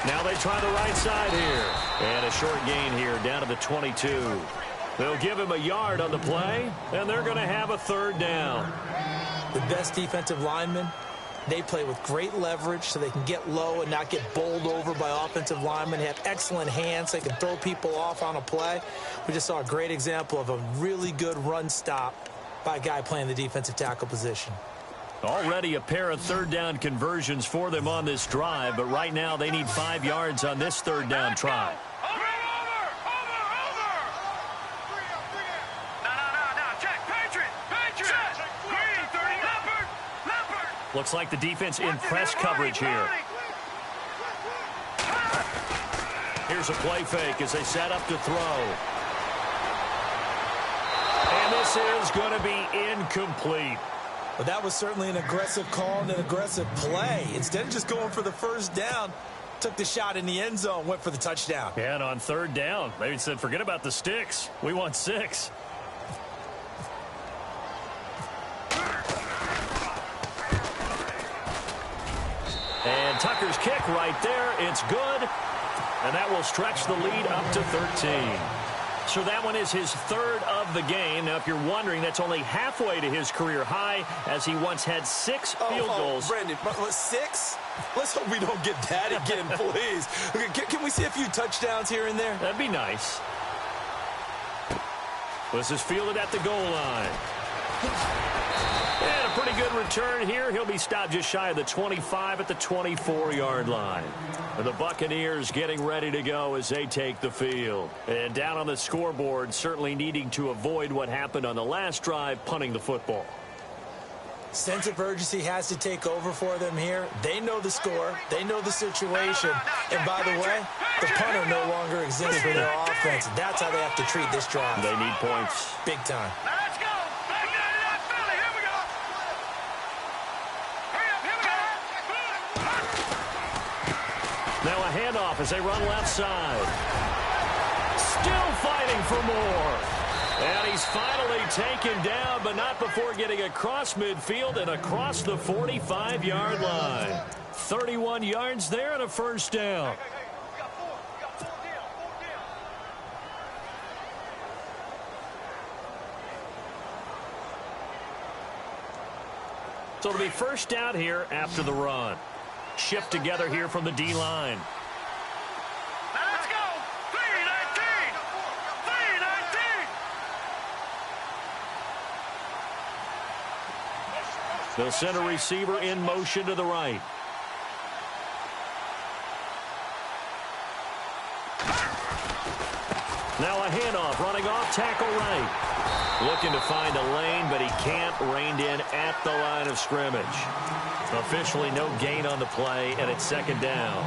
Now they try the right side here. And a short gain here down to the 22. They'll give him a yard on the play, and they're going to have a 3rd down. The best defensive linemen, they play with great leverage so they can get low and not get bowled over by offensive linemen. They have excellent hands. They can throw people off on a play. We just saw a great example of a really good run stop by a guy playing the defensive tackle position. Already a pair of 3rd down conversions for them on this drive, but right now they need 5 yards on this 3rd down try. Over. No. Check. Patriot. Green 30. Leopard. Looks like the defense in press coverage here. Here's a play fake as they set up to throw. And this is going to be incomplete. Well, that was certainly an aggressive call and an aggressive play. Instead of just going for the first down, took the shot in the end zone, went for the touchdown. Yeah, and on third down, maybe said, forget about the sticks. We want 6. And Tucker's kick right there. It's good. And that will stretch the lead up to 13. So that one is his 3rd of the game. Now, if you're wondering, that's only halfway to his career high, as he once had 6 field goals. Brandon, 6? Let's hope we don't get that again, please. Can we see a few touchdowns here and there? That'd be nice. This is fielded at the goal line. And a pretty good return here. He'll be stopped just shy of the 25 at the 24-yard line. And the Buccaneers getting ready to go as they take the field. And down on the scoreboard, certainly needing to avoid what happened on the last drive, punting the football. Sense of urgency has to take over for them here. They know the score. They know the situation. And by the way, the punter no longer exists for their offense. That's how they have to treat this drive. They need points. Big time. Let's go. Philly, here we go. Hurry up, here we go. Now a handoff as they run left side. Still fighting for more. And he's finally taken down, but not before getting across midfield and across the 45-yard line. 31 yards there and a first down. So it'll be first down here after the run. Shift together here from the D-line. Let's go. 319. 319. They'll send a receiver in motion to the right. Now a handoff, running off tackle right. Looking to find a lane, but he can't. Reined in at the line of scrimmage. Officially no gain on the play, and it's second down.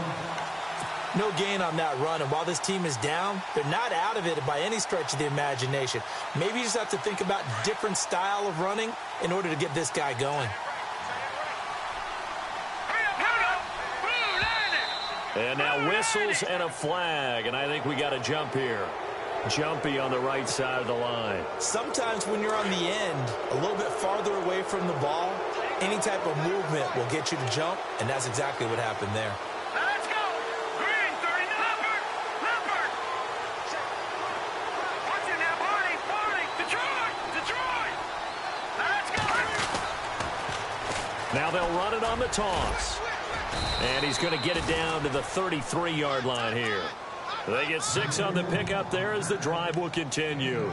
No gain on that run, and while this team is down, they're not out of it by any stretch of the imagination. Maybe you just have to think about different style of running in order to get this guy going. And now whistles and a flag, and I think we got a jump here. Jumpy on the right side of the line. Sometimes when you're on the end, a little bit farther away from the ball, any type of movement will get you to jump, and that's exactly what happened there. Let's go. Green 39. Leopard. Watch it now, Barney. Detroit. Let's go. Now they'll run it on the toss. And he's going to get it down to the 33-yard line here. They get 6 on the pickup there as the drive will continue.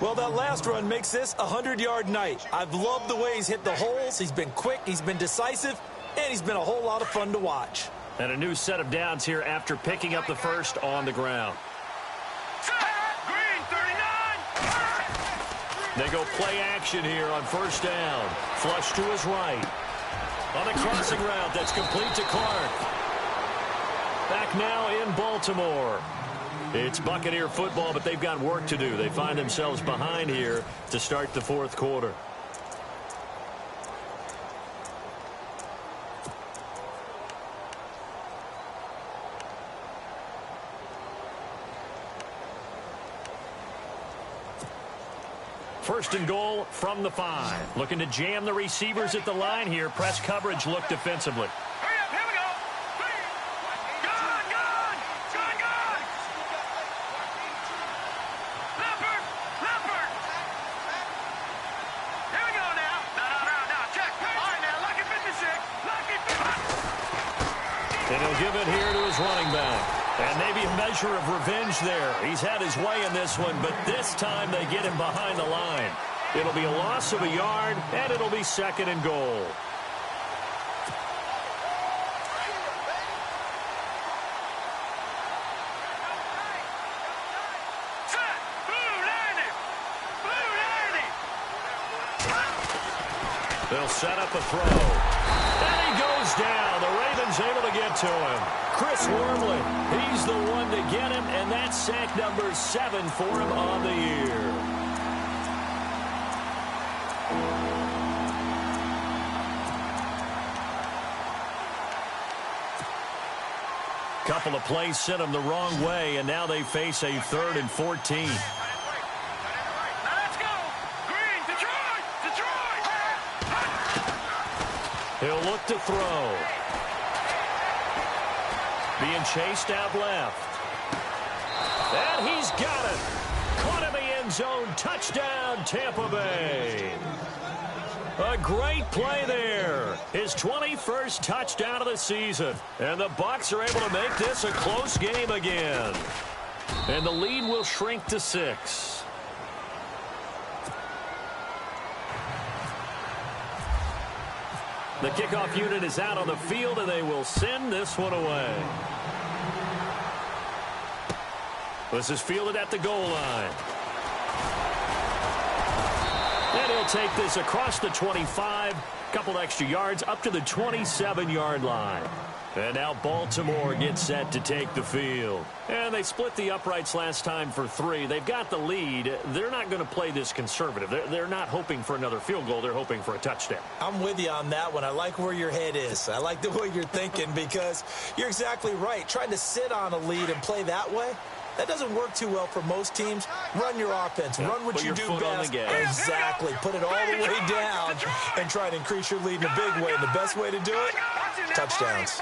Well, that last run makes this a 100-yard night. I've loved the way he's hit the holes. He's been quick, he's been decisive, and he's been a whole lot of fun to watch. And a new set of downs here after picking up the first on the ground. Green 39. They go play action here on first down. Flush to his right. On a crossing route that's complete to Clark. Back now in Baltimore. It's Buccaneer football, but they've got work to do. They find themselves behind here to start the fourth quarter. First and goal from the 5. Looking to jam the receivers at the line here. Press coverage look defensively. Hurry up, here we go. Gone. Leopard. Here we go now. No, check. All right, now, lucky 56. And he'll give it here to his running back. And maybe a measure of revenge there. He's had his way in this one, but this time they get him behind the line. It'll be a loss of a yard, and it'll be second and goal. Set. Blue 90. They'll set up a throw. And he goes down. The Ravens able to get to him. Chris Wormley, he's the one to get him, and that's sack number 7 for him on the year. Couple of plays sent them the wrong way, and now they face a 3rd and 14. He'll look to throw. Being chased out left. And he's got it. Caught in the end zone. Touchdown, Tampa Bay. A great play there. His 21st touchdown of the season. And the Bucs are able to make this a close game again. And the lead will shrink to 6. The kickoff unit is out on the field, and they will send this one away. This is fielded at the goal line. And he'll take this across the 25, couple extra yards, up to the 27-yard line. And now Baltimore gets set to take the field. And they split the uprights last time for 3. They've got the lead. They're not going to play this conservative. They're not hoping for another field goal. They're hoping for a touchdown. I'm with you on that one. I like where your head is. I like the way you're thinking because you're exactly right. Trying to sit on a lead and play that way, that doesn't work too well for most teams. Run your offense. Run what you do best. Exactly. Put it all the way down and try to increase your lead in a big way. And the best way to do it, touchdowns.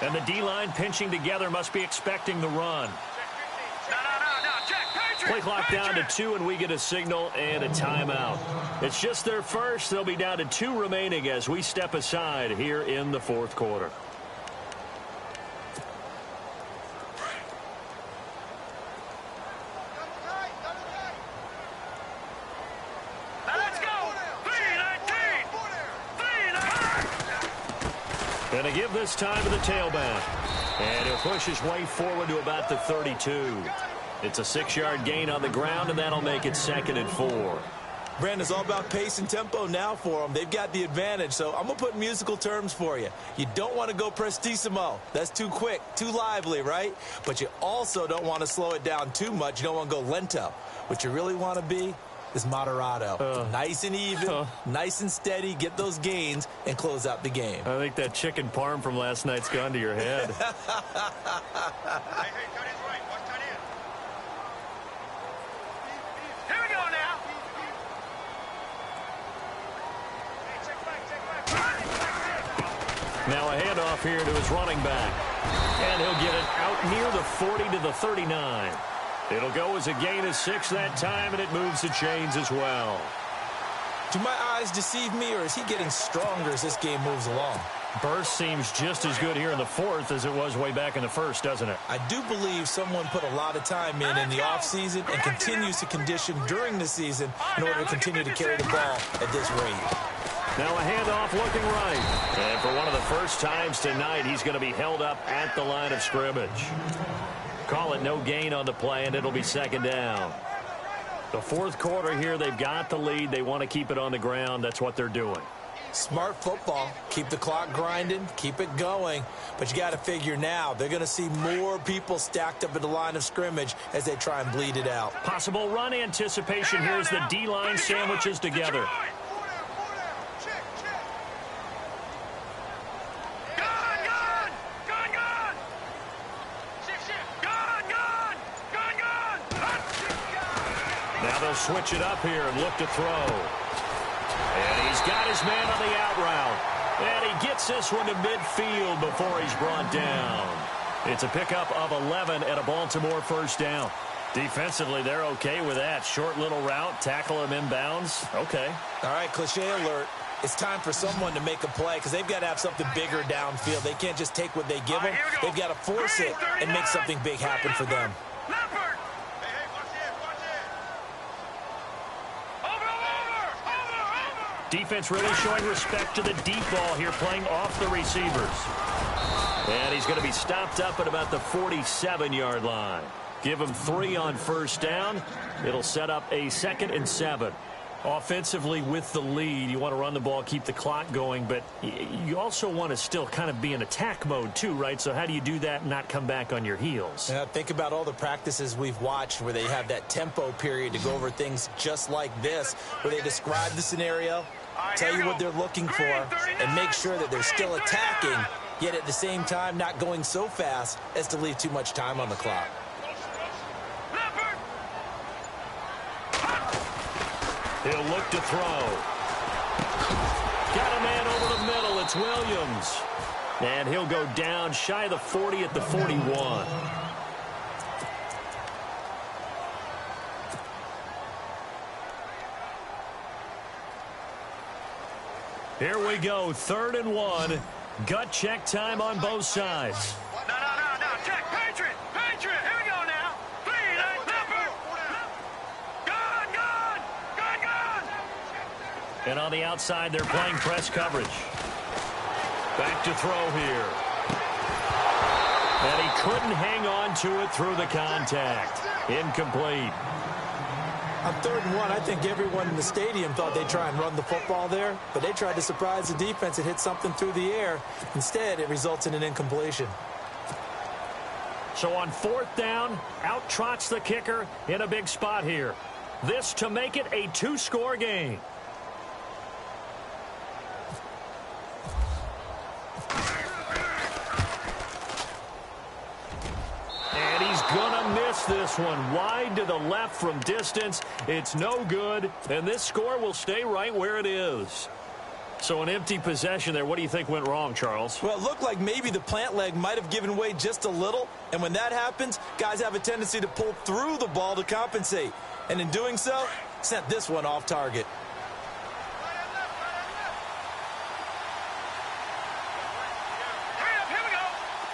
And the D-line pinching together must be expecting the run. Play clock down to 2, and we get a signal and a timeout. It's just their first. They'll be down to 2 remaining as we step aside here in the 4th quarter. Going to give this time to the tailback. And he'll push his way forward to about the 32. It's a 6-yard gain on the ground, and that'll make it 2nd and 4. Brandon, it's all about pace and tempo now for them. They've got the advantage, so I'm going to put musical terms for you. You don't want to go prestissimo. That's too quick, too lively, right? But you also don't want to slow it down too much. You don't want to go lento. What you really want to be is moderato. Nice and even, nice and steady, get those gains, and close out the game. I think that chicken parm from last night's gone to your head. Hey, cut his right. Watch tight end. Here we go now. Hey, check back. Now a handoff here to his running back. And he'll get it out near the 40 to the 39. It'll go as a gain of 6 that time, and it moves the chains as well. Do my eyes deceive me, or is he getting stronger as this game moves along? Burst seems just as good here in the 4th as it was way back in the 1st, doesn't it? I do believe someone put a lot of time in the offseason and continues to condition during the season in order to continue to carry the ball at this rate. Now a handoff looking right. And for one of the first times tonight, he's going to be held up at the line of scrimmage. Call it no gain on the play, and it'll be 2nd down. The 4th quarter here, they've got the lead. They want to keep it on the ground. That's what they're doing. Smart football. Keep the clock grinding. Keep it going. But you got to figure now, they're going to see more people stacked up at the line of scrimmage as they try and bleed it out. Possible run anticipation here as the D-line sandwiches together. Now they'll switch it up here and look to throw. And he's got his man on the out route. And he gets this one to midfield before he's brought down. It's a pickup of 11 and a Baltimore 1st down. Defensively, they're okay with that. Short little route, tackle him inbounds. Okay. All right, cliche alert. It's time for someone to make a play because they've got to have something bigger downfield. They can't just take what they give them. They've got to force it and make something big happen for them. Defense really showing respect to the deep ball here, playing off the receivers. And he's going to be stopped up at about the 47-yard line. Give him 3 on first down. It'll set up a 2nd and 7. Offensively with the lead, you want to run the ball, keep the clock going, but you also want to still kind of be in attack mode too, right? So how do you do that and not come back on your heels? Yeah, think about all the practices we've watched where they have that tempo period to go over things just like this, where they describe the scenario, tell you what they're looking for, and make sure that they're still attacking, yet at the same time not going so fast as to leave too much time on the clock. He'll look to throw. Got a man over the middle. It's Williams. And he'll go down shy of the 40 at the 41. Here we go, 3rd and 1. Gut check time on both sides. No. Check. Patriot. Here we go now. Clean. Number. Gone. And on the outside, they're playing press coverage. Back to throw here. And he couldn't hang on to it through the contact. Incomplete. On 3rd and 1, I think everyone in the stadium thought they'd try and run the football there, but they tried to surprise the defense and hit something through the air. Instead, it results in an incompletion. So on 4th down, out trots the kicker in a big spot here. This to make it a 2-score game. And he's gonna miss this one. Wide to the left from distance. It's no good, and this score will stay right where it is. So an empty possession there. What do you think went wrong, Charles? Well, it looked like maybe the plant leg might have given way just a little, and when that happens, guys have a tendency to pull through the ball to compensate, and in doing so, sent this one off target. Here we go.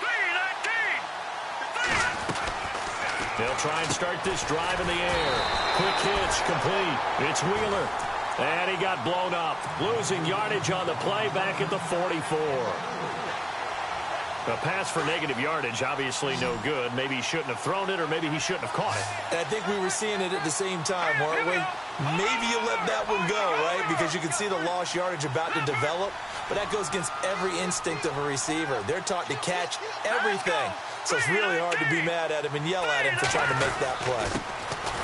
3-19. They'll try and start this drive in the air. Quick hitch, complete. It's Wheeler. And he got blown up. Losing yardage on the play back at the 44. A pass for negative yardage, obviously no good. Maybe he shouldn't have thrown it, or maybe he shouldn't have caught it. And I think we were seeing it at the same time, weren't we? Maybe you let that one go, right? Because you can see the lost yardage about to develop. But that goes against every instinct of a receiver. They're taught to catch everything. So it's really hard to be mad at him and yell at him for trying to make that play.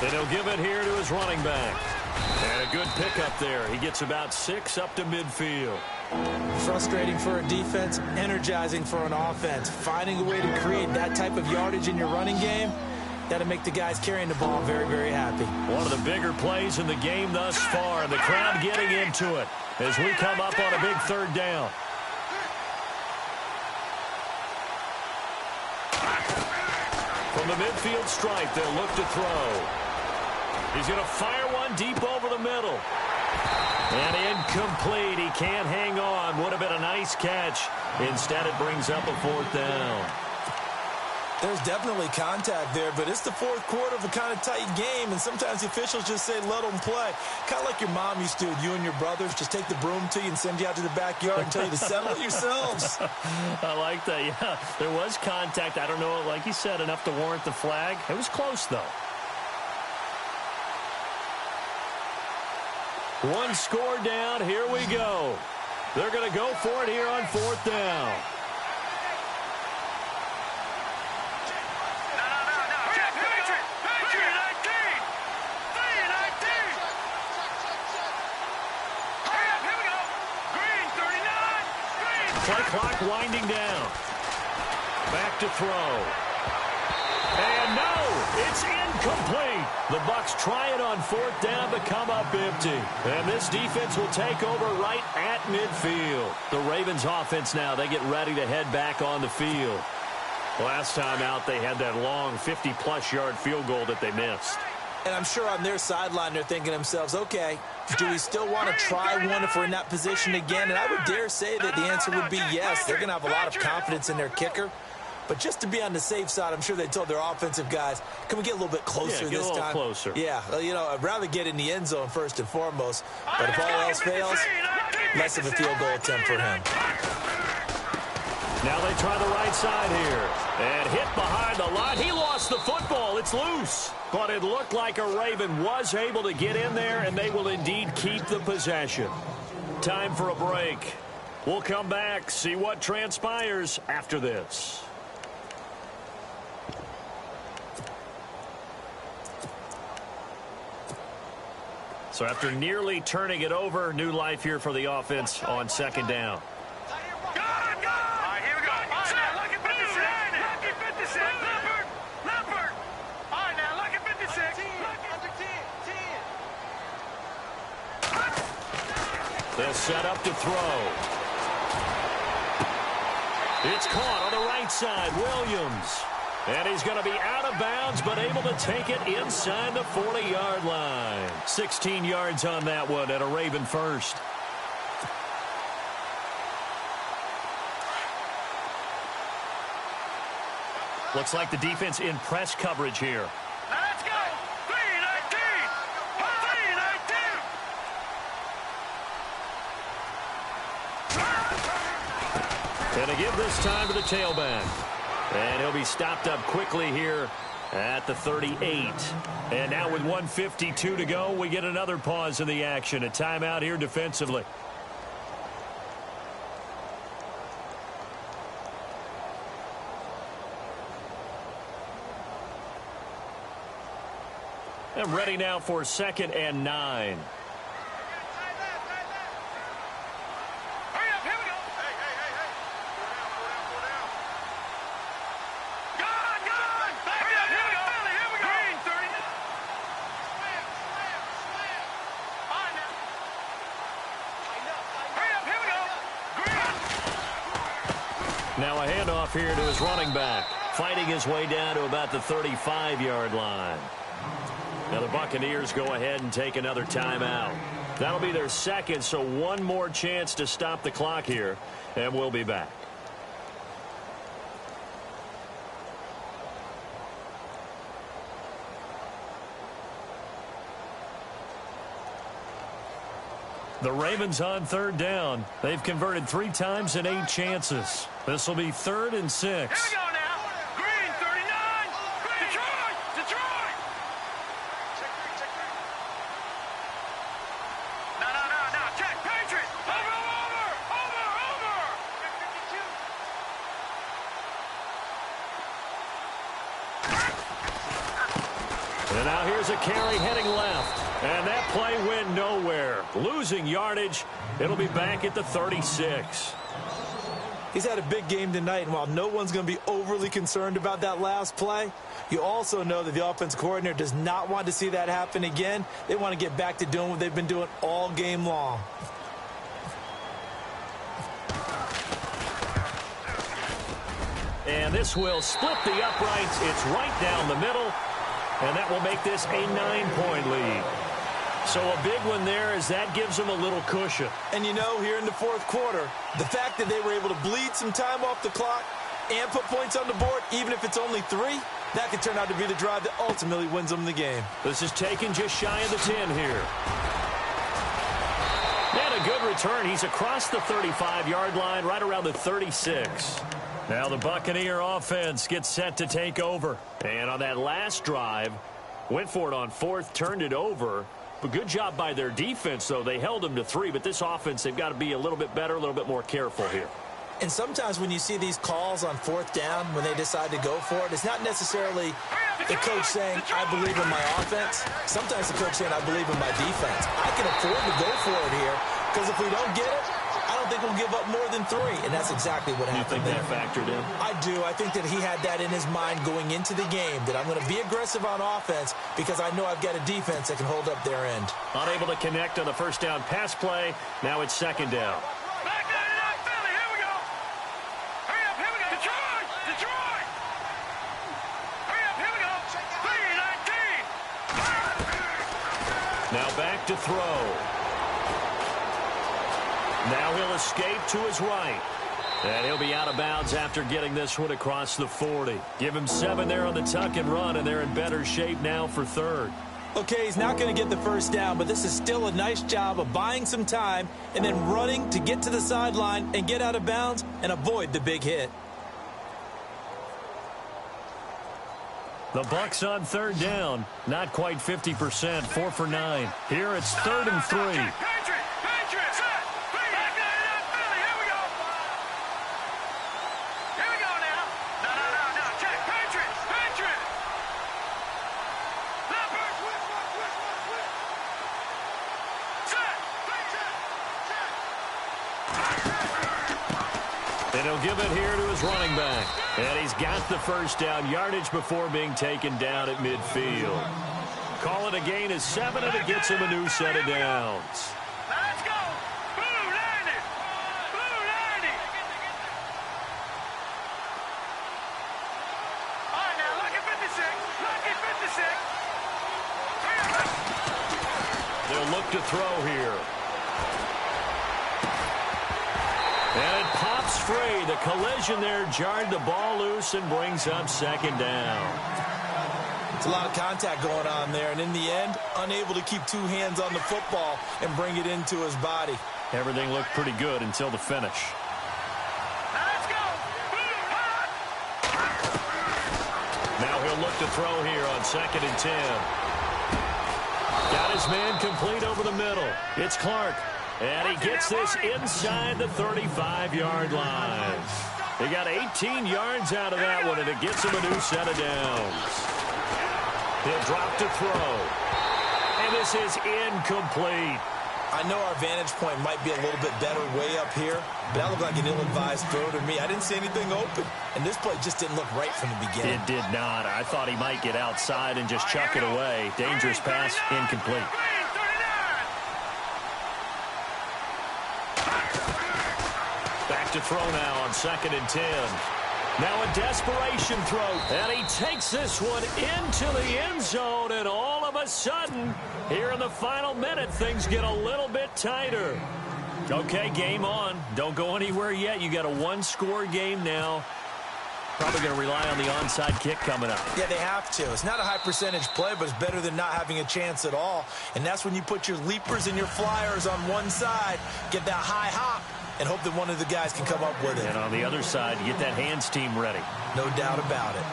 Then he'll give it here to his running back. And a good pickup there. He gets about 6 up to midfield. Frustrating for a defense, energizing for an offense. Finding a way to create that type of yardage in your running game, that'll make the guys carrying the ball very, very happy. One of the bigger plays in the game thus far. The crowd getting into it as we come up on a big 3rd down. From the midfield stripe, they'll look to throw. He's going to fire one deep over the middle. And incomplete. He can't hang on. Would have been a nice catch. Instead, it brings up a 4th down. There's definitely contact there, but it's the 4th quarter of a kind of tight game, and sometimes the officials just say, let them play. Kind of like your mom used to, you and your brothers, just take the broom to you and send you out to the backyard and tell you to settle it yourselves. I like that, yeah. There was contact. I don't know, like you said, enough to warrant the flag. It was close, though. One score down. Here we go. They're going to go for it here on 4th down. Play clock winding down. Back to throw. And no, it's incomplete. The Bucs try it on 4th down to come up empty. And this defense will take over right at midfield. The Ravens offense now, they get ready to head back on the field. Last time out, they had that long 50-plus yard field goal that they missed. And I'm sure on their sideline, they're thinking to themselves, okay, do we still want to try one if we're in that position again? And I would dare say that the answer would be yes. They're going to have a lot of confidence in their kicker. But just to be on the safe side, I'm sure they told their offensive guys, can we get a little bit closer this time? Get a little closer. Yeah, you know, I'd rather get in the end zone first and foremost. But if all else fails, less of a field goal attempt for him. Now they try the right side here. And hit behind the line. He lost the football. It's loose. But it looked like a Raven was able to get in there, and they will indeed keep the possession. Time for a break. We'll come back, see what transpires after this. So after nearly turning it over, new life here for the offense on second down. They'll set up to throw. It's caught on the right side, Williams. And he's going to be out of bounds, but able to take it inside the 40-yard line. 16 yards on that one, and a Raven first. Looks like the defense in press coverage here. Let's go! 319! 319! And to give this time to the tailback. And he'll be stopped up quickly here at the 38. And now with 1:52 to go, we get another pause in the action. A timeout here defensively. And ready now for 2nd and 9. Now a handoff here to his running back, fighting his way down to about the 35-yard line. Now the Buccaneers go ahead and take another timeout. That'll be their second, so one more chance to stop the clock here, and we'll be back. The Ravens on 3rd down. They've converted 3 times in 8 chances. This will be 3rd and 6. Here we go now. Green, 39. Detroit! Detroit! Check 3. No. Check. Patriots. Over. 52. And now here's a carry heading left. And that play went nowhere. Losing yardage. It'll be back at the 36. He's had a big game tonight, and while no one's going to be overly concerned about that last play, you also know that the offense coordinator does not want to see that happen again. They want to get back to doing what they've been doing all game long. And this will split the uprights. It's right down the middle. And that will make this a 9-point lead. So a big one there as that gives them a little cushion. And you know, here in the 4th quarter, the fact that they were able to bleed some time off the clock and put points on the board, even if it's only 3, that could turn out to be the drive that ultimately wins them the game. This is taken just shy of the 10 here. And a good return. He's across the 35-yard line, right around the 36. Now the Buccaneer offense gets set to take over. And on that last drive, went for it on 4th, turned it over. But good job by their defense, though. They held them to 3, but this offense, they've got to be a little bit better, a little bit more careful here. And sometimes when you see these calls on 4th down, when they decide to go for it, it's not necessarily the coach saying, I believe in my offense. Sometimes the coach saying, I believe in my defense. I can afford to go for it here, because if we don't get it, I don't think we'll give up more than 3, and that's exactly what happened there. You think that factored in? I do. I think that he had that in his mind going into the game, that I'm going to be aggressive on offense because I know I've got a defense that can hold up their end. Unable to connect on the 1st down pass play. Now it's 2nd down. Back there, Philly. Here we go. Hurry up. Here we go. Detroit. Hurry up. Here we go. 3-19. Now back to throw. Now he'll escape to his right. And he'll be out of bounds after getting this one across the 40. Give him 7 there on the tuck and run, and they're in better shape now for 3rd. Okay, he's not going to get the first down, but this is still a nice job of buying some time and then running to get to the sideline and get out of bounds and avoid the big hit. The Bucs on third down. Not quite 50%, 4 for 9. Here it's 3rd and 3. Patriots, set, back up, Philly, here we go. Here we go now. No, check, Patriots. Numbers, set, And he'll give it here to his running back. And he's got the first down, yardage before being taken down at midfield. Call it a gain of 7, and it gets him a new set of downs. Now let's go. Blue 90. All right, now look at 56. They'll look to throw here. And it pops free. The collision there jarred the ball loose and brings up 2nd down. It's a lot of contact going on there, and in the end, unable to keep 2 hands on the football and bring it into his body. Everything looked pretty good until the finish. Now let's go. Now he'll look to throw here on 2nd and 10. Got his man complete over the middle. It's Clark. And he gets this inside the 35-yard line. He got 18 yards out of that one, and it gets him a new set of downs. He'll drop to throw. And this is incomplete. I know our vantage point might be a little bit better way up here, but that looked like an ill-advised throw to me. I didn't see anything open, and this play just didn't look right from the beginning. It did not. I thought he might get outside and just chuck it away. Dangerous pass, incomplete. Back to throw now on 2nd and 10. Now a desperation throw, and he takes this one into the end zone, and all of a sudden, here in the final minute, things get a little bit tighter. Okay, game on. Don't go anywhere yet. You got a 1-score game now. Probably going to rely on the onside kick coming up. Yeah, they have to. It's not a high-percentage play, but it's better than not having a chance at all. And that's when you put your leapers and your flyers on one side, get that high hop, and hope that one of the guys can come up with it. And on the other side, you get that hands team ready. No doubt about it.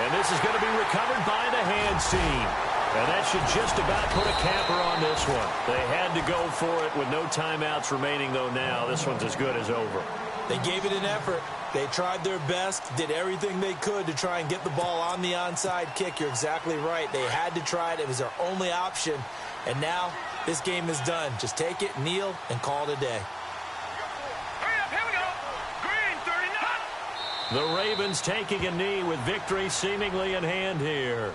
And this is going to be recovered by the hands team. And that should just about put a capper on this one. They had to go for it with no timeouts remaining, though, now. This one's as good as over. They gave it an effort. They tried their best, did everything they could to try and get the ball on the onside kick. You're exactly right. They had to try it. It was their only option. And now this game is done. Just take it, kneel, and call it a day. Hurry up, here we go. Green 39. The Ravens taking a knee with victory seemingly in hand here.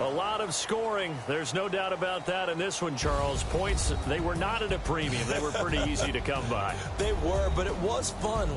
A lot of scoring. There's no doubt about that in this one, Charles. Points, they were not at a premium. They were pretty easy to come by. They were, but it was fun.